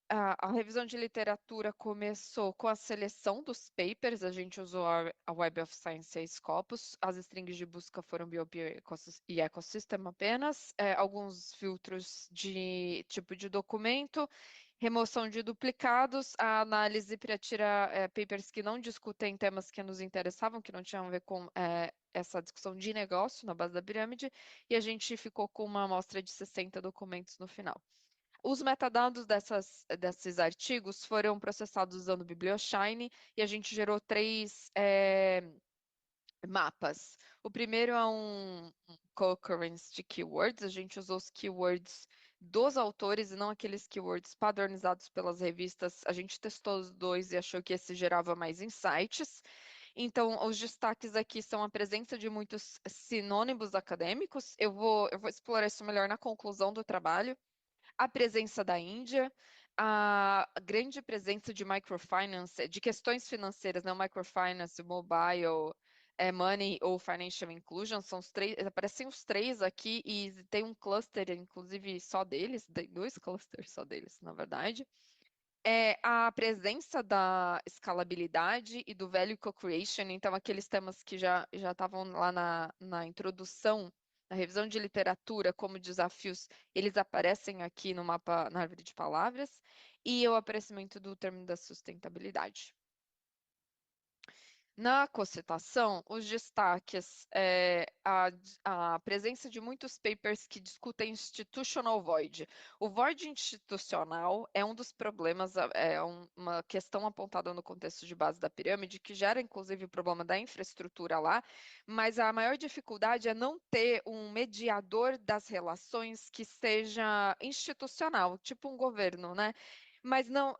a revisão de literatura começou com a seleção dos papers, a gente usou a Web of Science e a Scopus, as strings de busca foram BioP e Ecosystem apenas, alguns filtros de tipo de documento, remoção de duplicados, a análise para tirar papers que não discutem temas que nos interessavam, que não tinham a ver com essa discussão de negócio na base da pirâmide, e a gente ficou com uma amostra de 60 documentos no final. Os metadados desses artigos foram processados usando o BiblioShine e a gente gerou três mapas. O primeiro é um co-occurrence de keywords. A gente usou os keywords dos autores e não aqueles keywords padronizados pelas revistas. A gente testou os dois e achou que esse gerava mais insights. Então, os destaques aqui são a presença de muitos sinônimos acadêmicos. Eu vou explorar isso melhor na conclusão do trabalho. A presença da Índia, a grande presença de microfinance, de questões financeiras, né? O microfinance, o mobile, money ou financial inclusion, são os três, aparecem os três aqui e tem um cluster, inclusive, só deles, dois clusters só deles, na verdade. A presença da escalabilidade e do value co-creation, então aqueles temas que já estavam lá na introdução, na revisão de literatura como desafios, eles aparecem aqui no mapa, na árvore de palavras, e o aparecimento do termo da sustentabilidade. Na cocitação, os destaques é a presença de muitos papers que discutem institutional void. O void institucional é um dos problemas, uma questão apontada no contexto de base da pirâmide, que gera inclusive o problema da infraestrutura lá, mas a maior dificuldade é não ter um mediador das relações que seja institucional, tipo um governo, né? Mas não,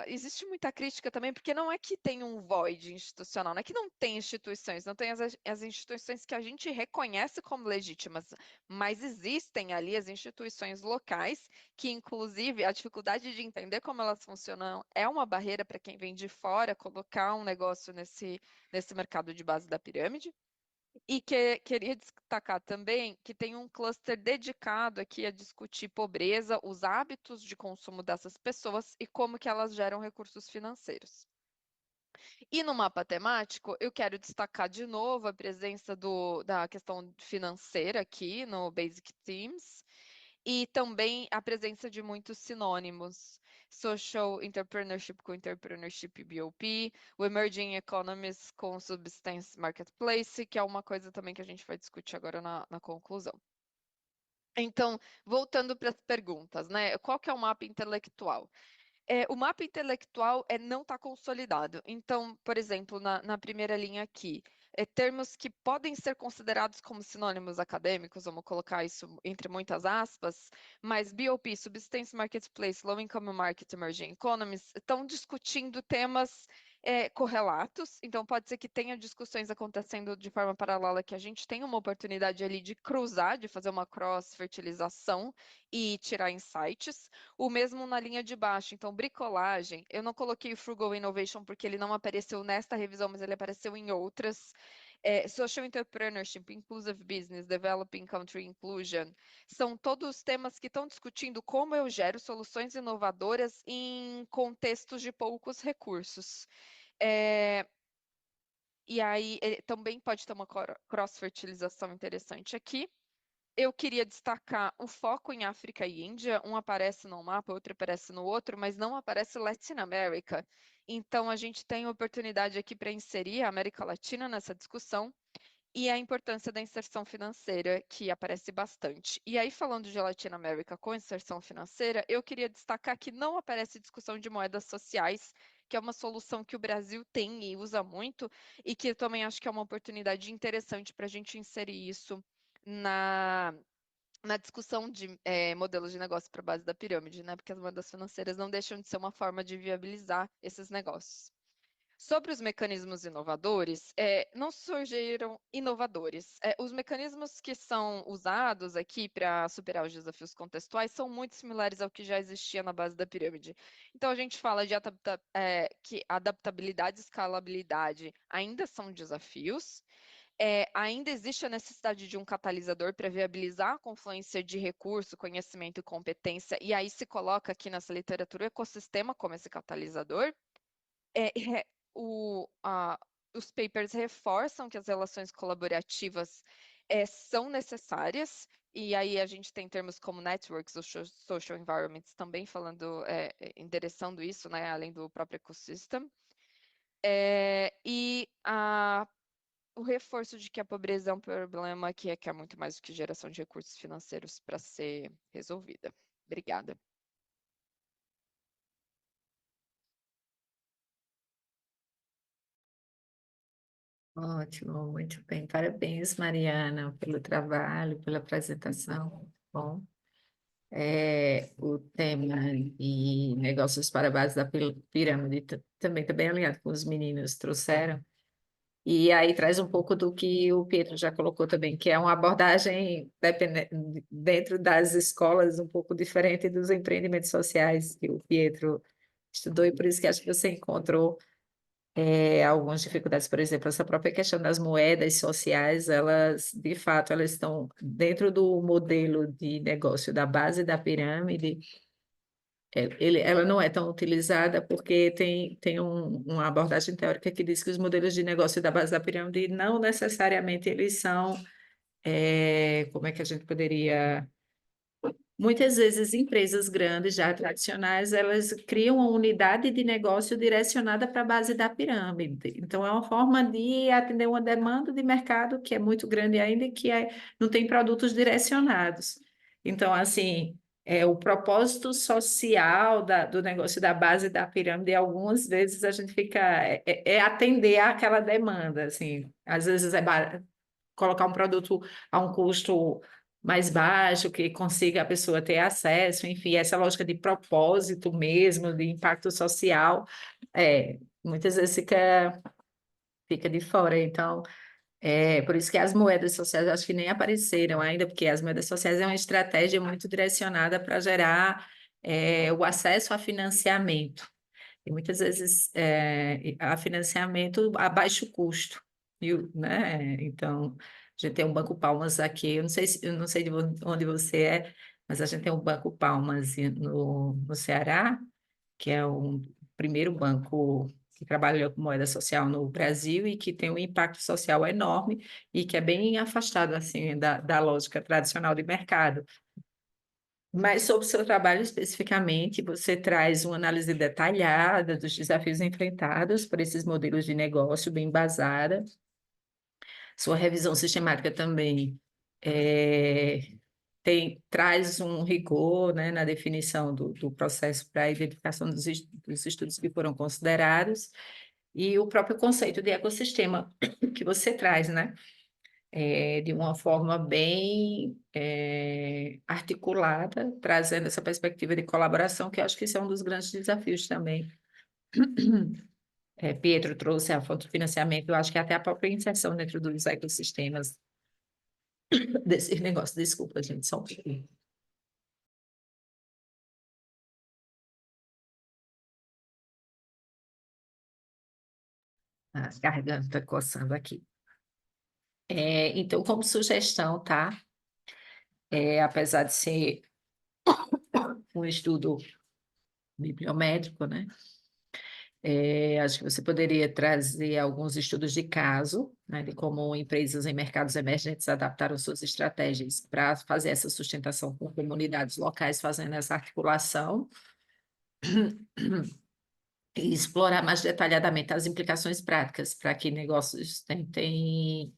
existe muita crítica também, porque não é que tem um void institucional, não é que não tem instituições, não tem as instituições que a gente reconhece como legítimas, mas existem ali as instituições locais, que inclusive a dificuldade de entender como elas funcionam é uma barreira para quem vem de fora colocar um negócio nesse mercado de base da pirâmide. E queria destacar também que tem um cluster dedicado aqui a discutir pobreza, os hábitos de consumo dessas pessoas e como que elas geram recursos financeiros. E no mapa temático, eu quero destacar de novo a presença da questão financeira aqui no Basic Themes e também a presença de muitos sinônimos. Social Entrepreneurship com Entrepreneurship BOP, o Emerging Economies com Substance Marketplace, que é uma coisa também que a gente vai discutir agora na conclusão. Então, voltando para as perguntas, né? Qual que é o mapa intelectual? O mapa intelectual não está consolidado. Então, por exemplo, na primeira linha aqui, termos que podem ser considerados como sinônimos acadêmicos, vamos colocar isso entre muitas aspas, mas BOP, Subsistence Marketplace, Low Income Market, Emerging Economies, estão discutindo temas correlatos, então pode ser que tenha discussões acontecendo de forma paralela, que a gente tenha uma oportunidade ali de cruzar, de fazer uma cross-fertilização e tirar insights. O mesmo na linha de baixo. Então, bricolagem, eu não coloquei o Frugal Innovation porque ele não apareceu nesta revisão, mas ele apareceu em outras. Social Entrepreneurship, Inclusive Business, Developing Country Inclusion, são todos temas que estão discutindo como eu gero soluções inovadoras em contextos de poucos recursos. E aí, também pode ter uma cross-fertilização interessante aqui. Eu queria destacar o foco em África e Índia. Um aparece num mapa, outro aparece no outro, mas não aparece Latin America. Então, a gente tem oportunidade aqui para inserir a América Latina nessa discussão e a importância da inserção financeira, que aparece bastante. E aí, falando de Latin America com inserção financeira, eu queria destacar que não aparece discussão de moedas sociais, que é uma solução que o Brasil tem e usa muito, e que eu também acho que é uma oportunidade interessante para a gente inserir isso na discussão de modelos de negócio para base da pirâmide, né? Porque as moedas financeiras não deixam de ser uma forma de viabilizar esses negócios. Sobre os mecanismos inovadores, não surgiram inovadores. Os mecanismos que são usados aqui para superar os desafios contextuais são muito similares ao que já existia na base da pirâmide. Então, a gente fala de que adaptabilidade e escalabilidade ainda são desafios. Ainda existe a necessidade de um catalisador para viabilizar a confluência de recurso, conhecimento e competência, e aí se coloca aqui nessa literatura o ecossistema como esse catalisador. É, é, os papers reforçam que as relações colaborativas são necessárias, e aí a gente tem termos como networks ou social environments também falando, endereçando isso, né, além do próprio ecossistema. O reforço de que a pobreza é um problema que requer muito mais do que geração de recursos financeiros para ser resolvida. Obrigada. Ótimo, muito bem. Parabéns, Mariana, pelo trabalho, pela apresentação. Muito bom. O tema e negócios para a base da pirâmide também está bem alinhado com os meninos trouxeram. E aí traz um pouco do que o Pietro já colocou também, que é uma abordagem dentro das escolas um pouco diferente dos empreendimentos sociais que o Pietro estudou, e por isso que acho que você encontrou algumas dificuldades. Por exemplo, essa própria questão das moedas sociais, elas, de fato, elas estão dentro do modelo de negócio da base da pirâmide. Ela não é tão utilizada porque tem uma abordagem teórica que diz que os modelos de negócio da base da pirâmide não necessariamente eles são, como é que a gente poderia muitas vezes empresas grandes, já tradicionais, elas criam uma unidade de negócio direcionada para a base da pirâmide. Então, é uma forma de atender uma demanda de mercado que é muito grande ainda e que não tem produtos direcionados. Então, assim, o propósito social do negócio da base da pirâmide, algumas vezes a gente fica... É atender àquela demanda, assim. Às vezes colocar um produto a um custo mais baixo, que consiga a pessoa ter acesso, enfim, essa lógica de propósito mesmo, de impacto social, muitas vezes fica de fora. Então, por isso que as moedas sociais acho que nem apareceram ainda, porque as moedas sociais é uma estratégia muito direcionada para gerar o acesso a financiamento. E muitas vezes a financiamento a baixo custo, viu? Né? Então, a gente tem um Banco Palmas aqui, eu não sei de onde você é, mas a gente tem um Banco Palmas no Ceará, que é o primeiro banco que trabalha com moeda social no Brasil e que tem um impacto social enorme e que é bem afastado assim da lógica tradicional de mercado. Mas sobre o seu trabalho especificamente, você traz uma análise detalhada dos desafios enfrentados por esses modelos de negócio bem embasada. Sua revisão sistemática também traz um rigor, né, na definição do processo para a identificação dos estudos que foram considerados e o próprio conceito de ecossistema que você traz, né? De uma forma bem articulada, trazendo essa perspectiva de colaboração, que eu acho que isso é um dos grandes desafios também. Pietro trouxe a fonte de financiamento, eu acho que até a própria inserção dentro dos ecossistemas desse negócio. Desculpa, gente, só um pouquinho. A garganta coçando aqui. Então, como sugestão, tá? Apesar de ser um estudo bibliométrico, né? Acho que você poderia trazer alguns estudos de caso, né, de como empresas em mercados emergentes adaptaram suas estratégias para fazer essa sustentação com comunidades locais, fazendo essa articulação, e explorar mais detalhadamente as implicações práticas para que negócios tentem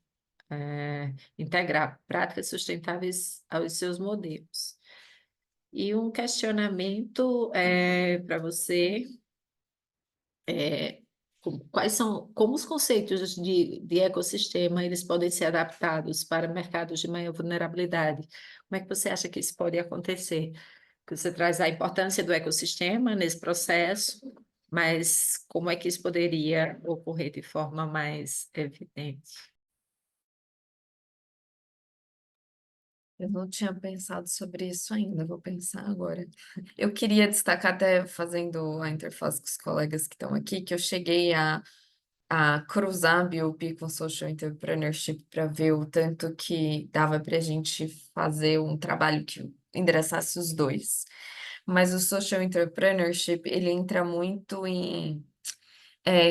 integrar práticas sustentáveis aos seus modelos. E um questionamento para você. Como os conceitos de ecossistema eles podem ser adaptados para mercados de maior vulnerabilidade? Como é que você acha que isso pode acontecer? Que você traz a importância do ecossistema nesse processo, mas como é que isso poderia ocorrer de forma mais evidente? Eu não tinha pensado sobre isso ainda, vou pensar agora. Eu queria destacar, até fazendo a interface com os colegas que estão aqui, que eu cheguei a cruzar a BOP com Social Entrepreneurship para ver o tanto que dava para a gente fazer um trabalho que endereçasse os dois. Mas o Social Entrepreneurship, ele entra muito em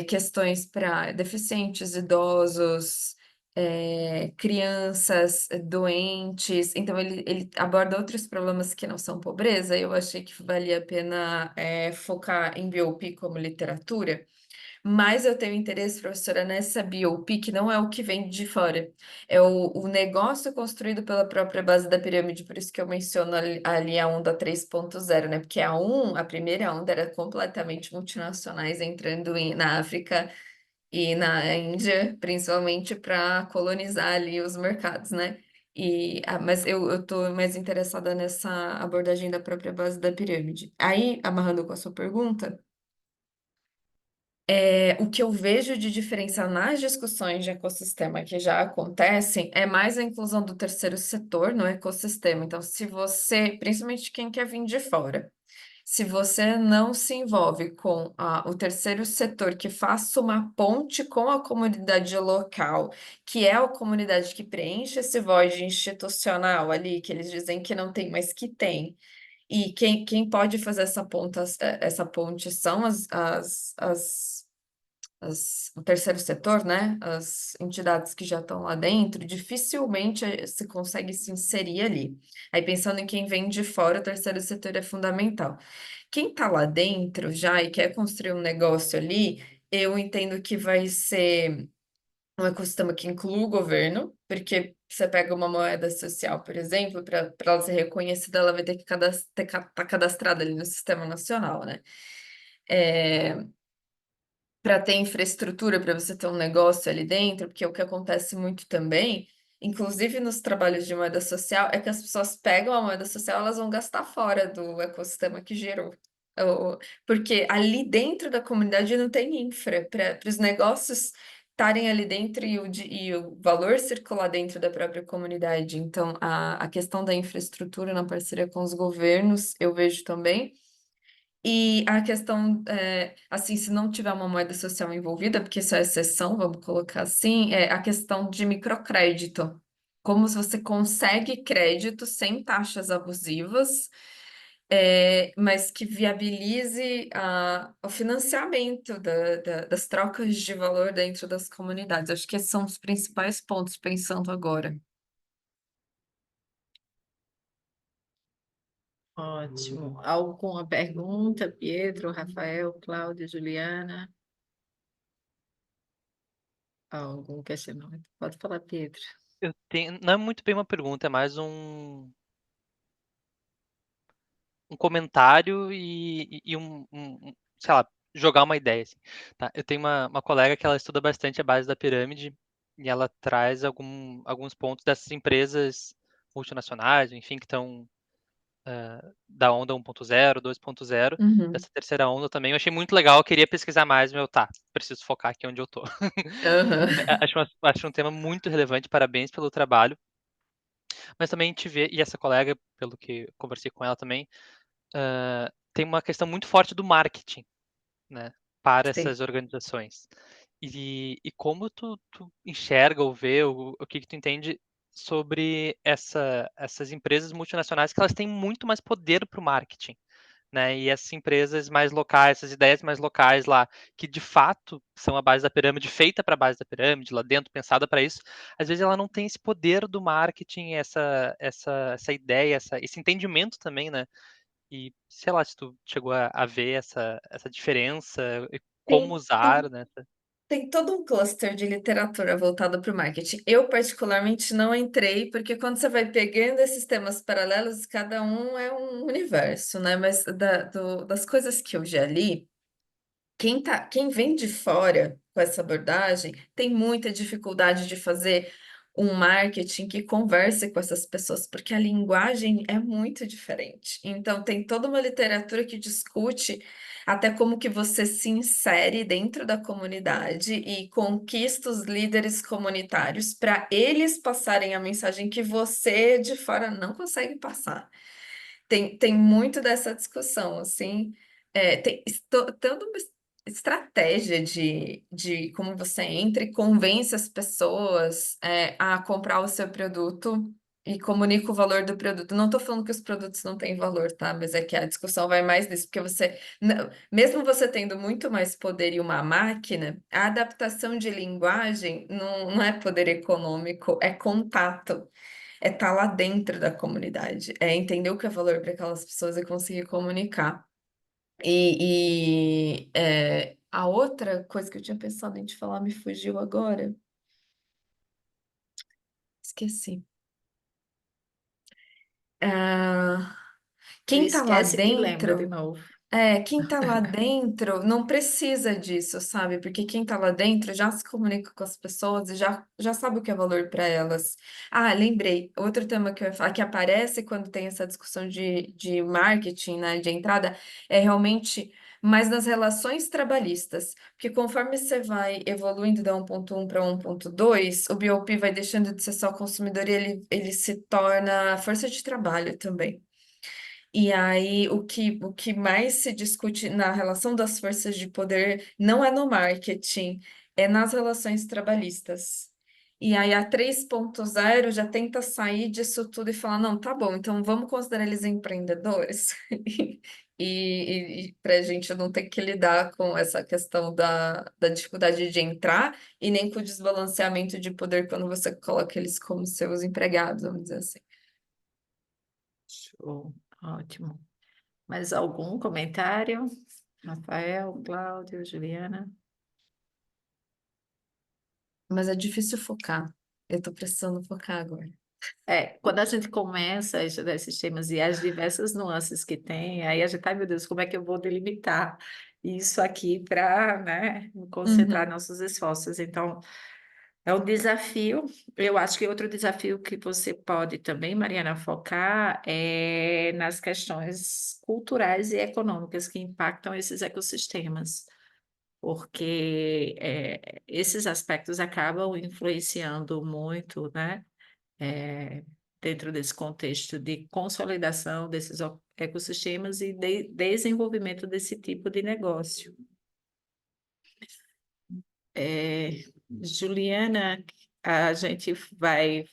questões para deficientes, idosos, crianças doentes, então ele aborda outros problemas que não são pobreza. Eu achei que valia a pena focar em BOP como literatura, mas eu tenho interesse, professora, nessa BOP, que não é o que vem de fora, é o negócio construído pela própria base da pirâmide, por isso que eu menciono ali a onda 3.0, né? Porque a primeira onda era completamente multinacionais entrando na África e na Índia, principalmente para colonizar ali os mercados, né? Mas eu estou mais interessada nessa abordagem da própria base da pirâmide. Aí, amarrando com a sua pergunta, o que eu vejo de diferença nas discussões de ecossistema que já acontecem é mais a inclusão do terceiro setor no ecossistema. Então, se você, principalmente quem quer vir de fora, se você não se envolve com o terceiro setor que faça uma ponte com a comunidade local, que é a comunidade que preenche esse void institucional ali, que eles dizem que não tem, mas que tem. E quem pode fazer essa ponte são as o terceiro setor, né? As entidades que já estão lá dentro, dificilmente se consegue se inserir ali. Aí pensando em quem vem de fora, o terceiro setor é fundamental. Quem está lá dentro já e quer construir um negócio ali, eu entendo que vai ser um ecossistema que inclua o governo, porque você pega uma moeda social, por exemplo, para ela ser reconhecida, ela vai ter que estar cadastrada ali no Sistema Nacional, né? Para ter infraestrutura, para você ter um negócio ali dentro, porque o que acontece muito também, inclusive nos trabalhos de moeda social, é que as pessoas pegam a moeda social, elas vão gastar fora do ecossistema que gerou. Porque ali dentro da comunidade não tem infra para os negócios estarem ali dentro e o valor circular dentro da própria comunidade. Então, a questão da infraestrutura na parceria com os governos, eu vejo também. E a questão, assim, se não tiver uma moeda social envolvida, porque isso é exceção, vamos colocar assim, é a questão de microcrédito. Como se você consegue crédito sem taxas abusivas, mas que viabilize o financiamento das trocas de valor dentro das comunidades. Acho que esses são os principais pontos, pensando agora. Ótimo. Alguma pergunta, Pietro, Rafael, Cláudia, Juliana? Algum questionamento? Pode falar, Pietro. Não é muito bem uma pergunta, é mais um comentário e sei lá, jogar uma ideia, assim, tá? Eu tenho uma colega que ela estuda bastante a base da pirâmide e ela traz alguns pontos dessas empresas multinacionais, enfim, que estão da onda 1.0, 2.0, Uhum. dessa terceira onda também. Eu achei muito legal, eu queria pesquisar mais, mas preciso focar aqui onde eu tô. Aham. Acho um tema muito relevante, parabéns pelo trabalho. Mas também te vê, e essa colega, pelo que eu conversei com ela também, tem uma questão muito forte do marketing, né, para Sim. essas organizações. E como tu enxerga ou vê, o que tu entende sobre essas empresas multinacionais que elas têm muito mais poder para o marketing, né? E essas empresas mais locais, essas ideias mais locais lá, que de fato são a base da pirâmide, feita para a base da pirâmide, lá dentro, pensada para isso, às vezes ela não tem esse poder do marketing, essa ideia, esse entendimento também, né? E sei lá se tu chegou a ver essa diferença e como Tem, usar, tem né? Tem todo um cluster de literatura voltado para o marketing. Eu, particularmente, não entrei, porque quando você vai pegando esses temas paralelos, cada um é um universo, né? Mas das coisas que eu já li, quem vem de fora com essa abordagem tem muita dificuldade de fazer um marketing que converse com essas pessoas, porque a linguagem é muito diferente. Então, tem toda uma literatura que discute até como que você se insere dentro da comunidade e conquista os líderes comunitários para eles passarem a mensagem que você de fora não consegue passar. Tem muito dessa discussão, assim, tem toda uma estratégia de como você entra e convence as pessoas a comprar o seu produto e comunica o valor do produto. Não estou falando que os produtos não têm valor, tá? Mas é que a discussão vai mais nisso, porque mesmo você tendo muito mais poder e uma máquina, a adaptação de linguagem não é poder econômico, é contato. É estar lá dentro da comunidade, é entender o que é valor para aquelas pessoas e conseguir comunicar. A outra coisa que eu tinha pensado em te falar me fugiu agora. Esqueci. Ah, Tu quem tá lá esquece e lembra de dentro. novo. Quem tá lá dentro não precisa disso, sabe? Porque quem tá lá dentro já se comunica com as pessoas e já sabe o que é valor para elas. Ah, lembrei, outro tema que eu ia falar, que aparece quando tem essa discussão de marketing, né, de entrada, é realmente mais nas relações trabalhistas. Porque conforme você vai evoluindo da 1.1 para 1.2, o BOP vai deixando de ser só consumidor e ele se torna força de trabalho também. E aí, o que mais se discute na relação das forças de poder não é no marketing, é nas relações trabalhistas. E aí a 3.0 já tenta sair disso tudo e falar, não, tá bom, então vamos considerar eles empreendedores e para a gente não ter que lidar com essa questão da dificuldade de entrar e nem com o desbalanceamento de poder quando você coloca eles como seus empregados, vamos dizer assim. Show. Ótimo. Mais algum comentário? Rafael, Cláudio, Juliana? Mas é difícil focar. Eu tô precisando focar agora. Quando a gente começa a estudar esses temas e as diversas nuances que tem, aí a gente, ai meu Deus, como é que eu vou delimitar isso aqui para, né, concentrar Uhum. nossos esforços? Então, é um desafio. Eu acho que outro desafio que você pode também, Mariana, focar é nas questões culturais e econômicas que impactam esses ecossistemas, porque esses aspectos acabam influenciando muito, né? eh, Dentro desse contexto de consolidação desses ecossistemas e de desenvolvimento desse tipo de negócio. Juliana, a gente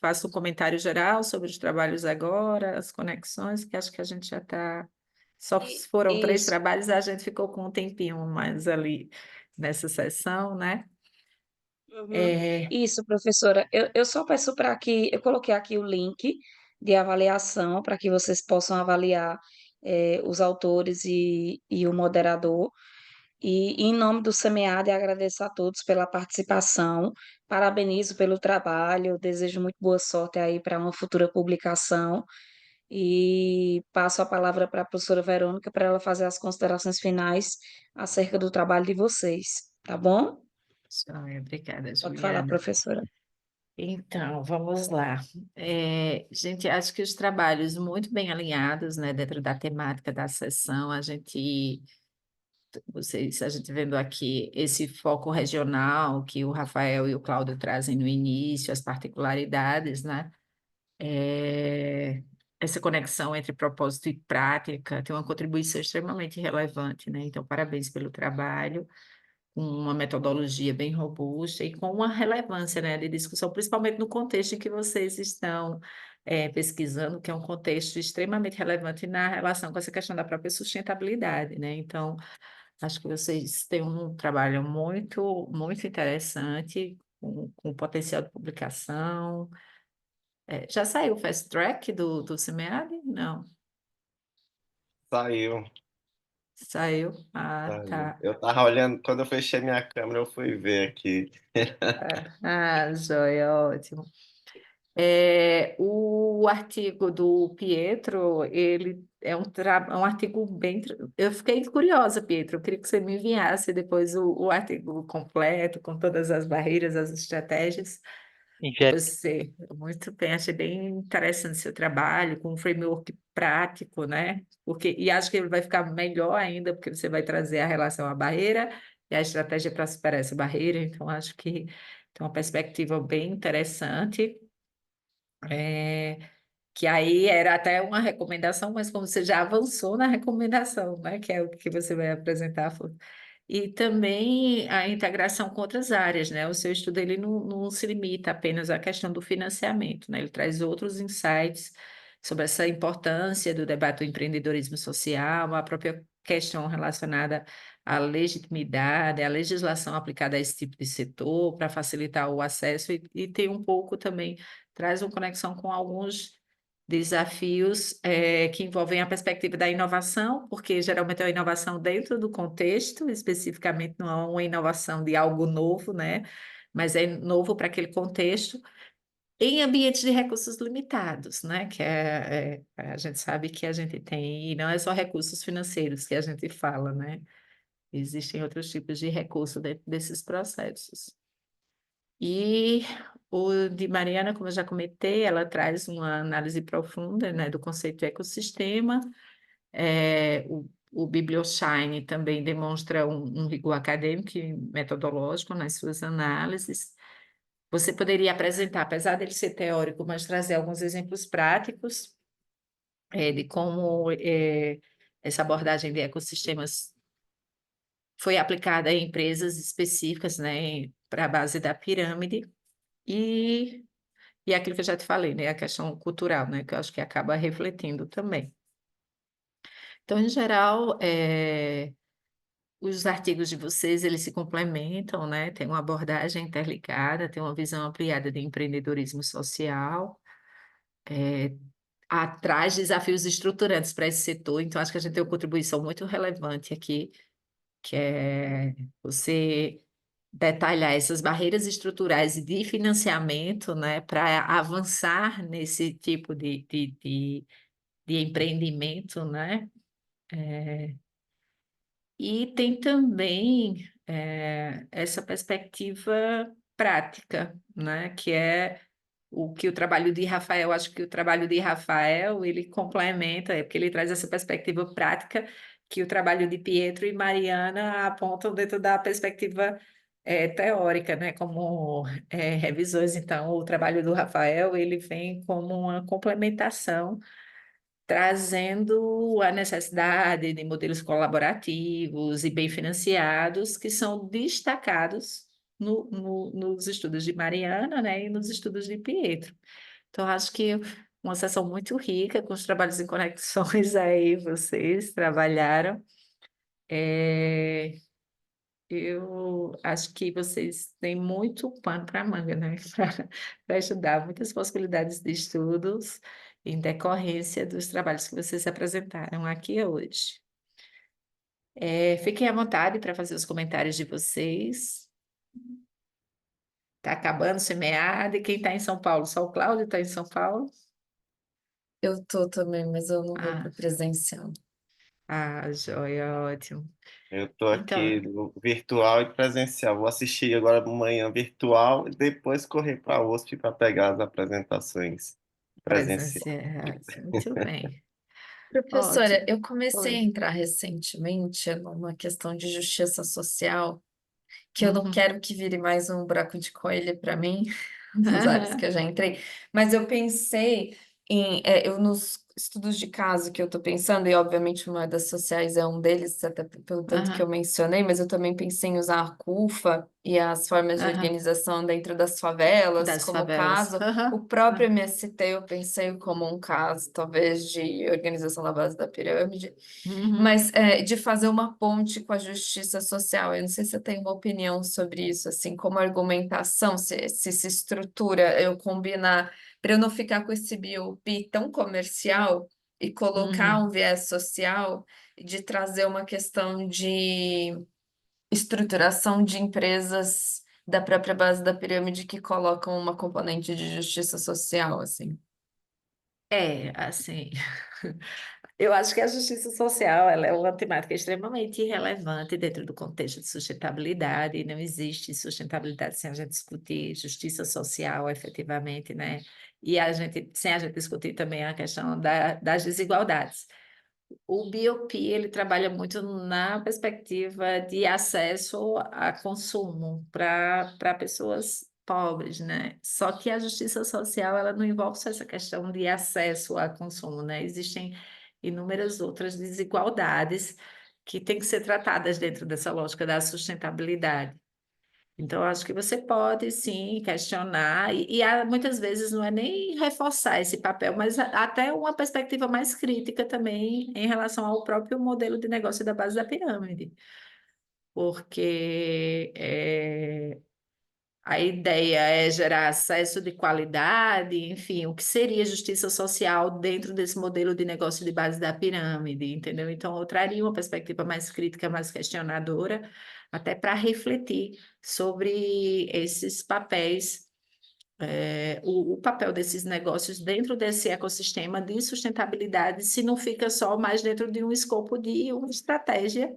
faça um comentário geral sobre os trabalhos agora, as conexões, que acho que a gente já está. Só foram 3 Isso. trabalhos, a gente ficou com um tempinho mais ali nessa sessão, né? Uhum. É, Isso, professora. Eu só peço para que eu coloquei aqui o link de avaliação para que vocês possam avaliar os autores e o moderador. E em nome do SEMEAD, agradeço a todos pela participação, parabenizo pelo trabalho, desejo muito boa sorte aí para uma futura publicação e passo a palavra para a professora Verônica para ela fazer as considerações finais acerca do trabalho de vocês, tá bom? joia, obrigada, Pode falar, Juliana. professora. Então, vamos lá. Gente, acho que os trabalhos muito bem alinhados, né, dentro da temática da sessão, a gente vendo aqui esse foco regional que o Rafael e o Cláudio trazem no início, as particularidades, né? Essa conexão entre propósito e prática tem uma contribuição extremamente relevante, né? Então, parabéns pelo trabalho, com uma metodologia bem robusta e com uma relevância, né, de discussão, principalmente no contexto em que vocês estão pesquisando, que é um contexto extremamente relevante na relação com essa questão da própria sustentabilidade, né? Então, acho que vocês têm um trabalho muito, muito interessante, com potencial de publicação. Já saiu o Fast Track do SEMEAD? Não, Saiu, saiu. Ah, saiu. tá. Eu tava olhando, quando eu fechei minha câmera, eu fui ver aqui. Joia, ótimo. O artigo do Pietro, ele é um artigo bem. Eu fiquei curiosa, Pietro. Eu queria que você me enviasse depois o artigo completo, com todas as barreiras, as estratégias. Ingere. Depois você. Muito bem, achei bem interessante seu trabalho, com um framework prático, né? E acho que ele vai ficar melhor ainda, porque você vai trazer a relação à barreira e a estratégia para superar essa barreira. Então, acho que tem uma perspectiva bem interessante. É, que aí era até uma recomendação, mas como você já avançou na recomendação, né, que é o que você vai apresentar, e também a integração com outras áreas, né? O seu estudo ele não se limita apenas à questão do financiamento, né? Ele traz outros insights sobre essa importância do debate do empreendedorismo social, a própria questão relacionada à legitimidade, à legislação aplicada a esse tipo de setor para facilitar o acesso e tem um pouco também traz uma conexão com alguns desafios que envolvem a perspectiva da inovação, porque geralmente é uma inovação dentro do contexto, especificamente não é uma inovação de algo novo, né? Mas é novo para aquele contexto, em ambientes de recursos limitados, né? Que a gente sabe que a gente tem, e não é só recursos financeiros que a gente fala, né? Existem outros tipos de recursos dentro desses processos. E o de Mariana, como eu já comentei, ela traz uma análise profunda, né, do conceito de ecossistema. O BiblioShine também demonstra um rigor acadêmico e metodológico nas suas análises. Você poderia apresentar, apesar dele ser teórico, mas trazer alguns exemplos práticos de como essa abordagem de ecossistemas foi aplicada em empresas específicas, né, para a base da pirâmide. e, e aquilo que eu já te falei, né? A questão cultural, né? Que eu acho que acaba refletindo também. Então, em geral, os artigos de vocês, eles se complementam, né? Tem uma abordagem interligada, tem uma visão ampliada de empreendedorismo social, traz desafios estruturantes para esse setor, então acho que a gente tem uma contribuição muito relevante aqui, que é você detalhar essas barreiras estruturais e de financiamento, né, para avançar nesse tipo de empreendimento, né? E tem também essa perspectiva prática, né? Que é o que o trabalho de Rafael, acho que o trabalho de Rafael, ele complementa, porque ele traz essa perspectiva prática que o trabalho de Pietro e Mariana apontam dentro da perspectiva teórica, né? Como revisores. Então, o trabalho do Rafael, ele vem como uma complementação trazendo a necessidade de modelos colaborativos e bem financiados, que são destacados nos estudos de Mariana, né, e nos estudos de Pietro. Então, acho que uma sessão muito rica, com os trabalhos em conexões aí, vocês trabalharam. Eu acho que vocês têm muito pano para manga, né? Para estudar, muitas possibilidades de estudos em decorrência dos trabalhos que vocês apresentaram aqui hoje. Fiquem à vontade para fazer os comentários de vocês. Está acabando, semeado, e quem está em São Paulo? Só o Cláudio está em São Paulo? Eu tô também, mas eu não vou Ah, para presencial. joia, ótimo. Eu estou aqui Então, no virtual e presencial. Vou assistir agora amanhã virtual e depois correr para a USP para pegar as apresentações presenciais. presenciais, muito bem. Professora, Ótimo. eu comecei a Oi. entrar recentemente numa questão de justiça social, que eu não Uhum. quero que vire mais um buraco de coelho para mim, nas áreas que eu já entrei, mas eu pensei eu nos estudos de caso que eu estou pensando, e obviamente moedas sociais é um deles, até pelo tanto que eu Aham, mencionei, mas eu também pensei em usar a CUFA e as formas de aham. organização dentro das favelas Das como favelas. caso. O Aham, próprio MST eu pensei como um caso, talvez, de organização na base da pirâmide, uhum. mas de fazer uma ponte com a justiça social. Eu não sei se você tem uma opinião sobre isso, assim, como argumentação, se estrutura, eu combinar, para eu não ficar com esse BOP tão comercial e colocar um Uhum. viés social, de trazer uma questão de estruturação de empresas da própria base da pirâmide que colocam uma componente de justiça social, assim. Assim, eu acho que a justiça social ela é uma temática extremamente relevante dentro do contexto de sustentabilidade, e não existe sustentabilidade sem a gente discutir justiça social efetivamente, né? E sem a gente discutir também a questão das desigualdades. O BOP, ele trabalha muito na perspectiva de acesso a consumo para pessoas pobres, né? Só que a justiça social, ela não envolve só essa questão de acesso a consumo, né? Existem inúmeras outras desigualdades que têm que ser tratadas dentro dessa lógica da sustentabilidade. Então, acho que você pode sim questionar, muitas vezes não é nem reforçar esse papel, mas até uma perspectiva mais crítica também em relação ao próprio modelo de negócio da base da pirâmide, porque a ideia é gerar acesso de qualidade, enfim, o que seria justiça social dentro desse modelo de negócio de base da pirâmide, entendeu? Então, eu traria uma perspectiva mais crítica, mais questionadora, até para refletir sobre esses papéis, o papel desses negócios dentro desse ecossistema de sustentabilidade, se não fica só mais dentro de um escopo de uma estratégia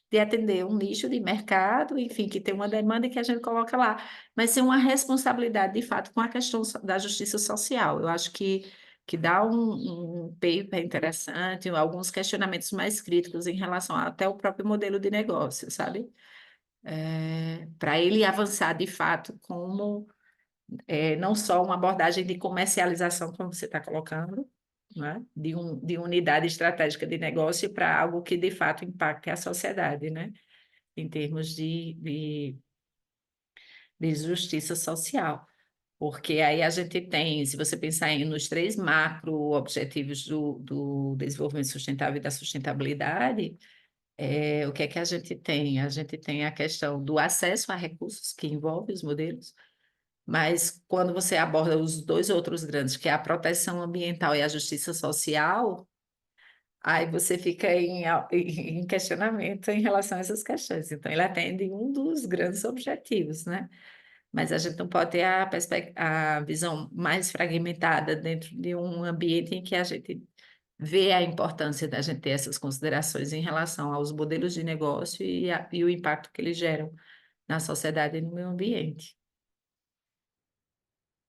de atender um nicho de mercado, enfim, que tem uma demanda que a gente coloca lá, mas ser uma responsabilidade, de fato, com a questão da justiça social. Eu acho que dá um paper interessante, alguns questionamentos mais críticos em relação até o próprio modelo de negócio, sabe? Para ele avançar, de fato, como não só uma abordagem de comercialização, como você está colocando, né? De unidade estratégica de negócio para algo que, de fato, impacte a sociedade, né? Em termos de justiça social. Porque aí a gente tem, se você pensar nos 3 macro objetivos do desenvolvimento sustentável e da sustentabilidade, o que é que a gente tem? A gente tem a questão do acesso a recursos, que envolve os modelos, mas quando você aborda os 2 outros grandes, que é a proteção ambiental e a justiça social, aí você fica em questionamento em relação a essas questões. Então, ele atende um dos grandes objetivos, né? Mas a gente não pode ter a visão mais fragmentada dentro de um ambiente em que a gente vê a importância da gente ter essas considerações em relação aos modelos de negócio e o impacto que eles geram na sociedade e no meio ambiente.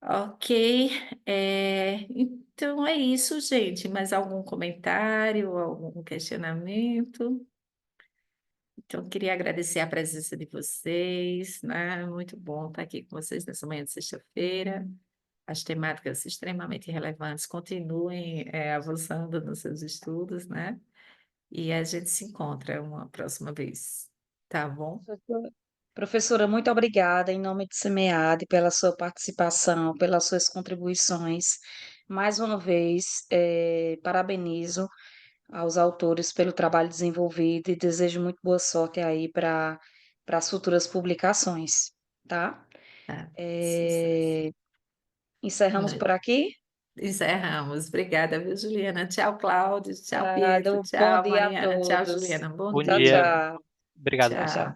Ok, então é isso, gente. Mais algum comentário, algum questionamento? Então, queria agradecer a presença de vocês, né? Muito bom estar aqui com vocês nessa manhã de sexta-feira. As temáticas extremamente relevantes continuem avançando nos seus estudos, né? E a gente se encontra uma próxima vez, tá bom? Professora, muito obrigada em nome de SEMEAD pela sua participação, pelas suas contribuições. Mais uma vez, parabenizo aos autores pelo trabalho desenvolvido e desejo muito boa sorte aí para as futuras publicações, tá? Tá. Sucesso. Eh, Encerramos por aqui? Encerramos. Obrigada, viu, Juliana? Tchau, Cláudio. Tchau, Pietro. Obrigado, bom Tchau, dia a Mariana. Tchau, todos. Juliana. Bom Bom Tchau, dia. dia. tchau. Obrigado, Tchau, professor. tchau.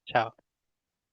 Tchau. Tchau.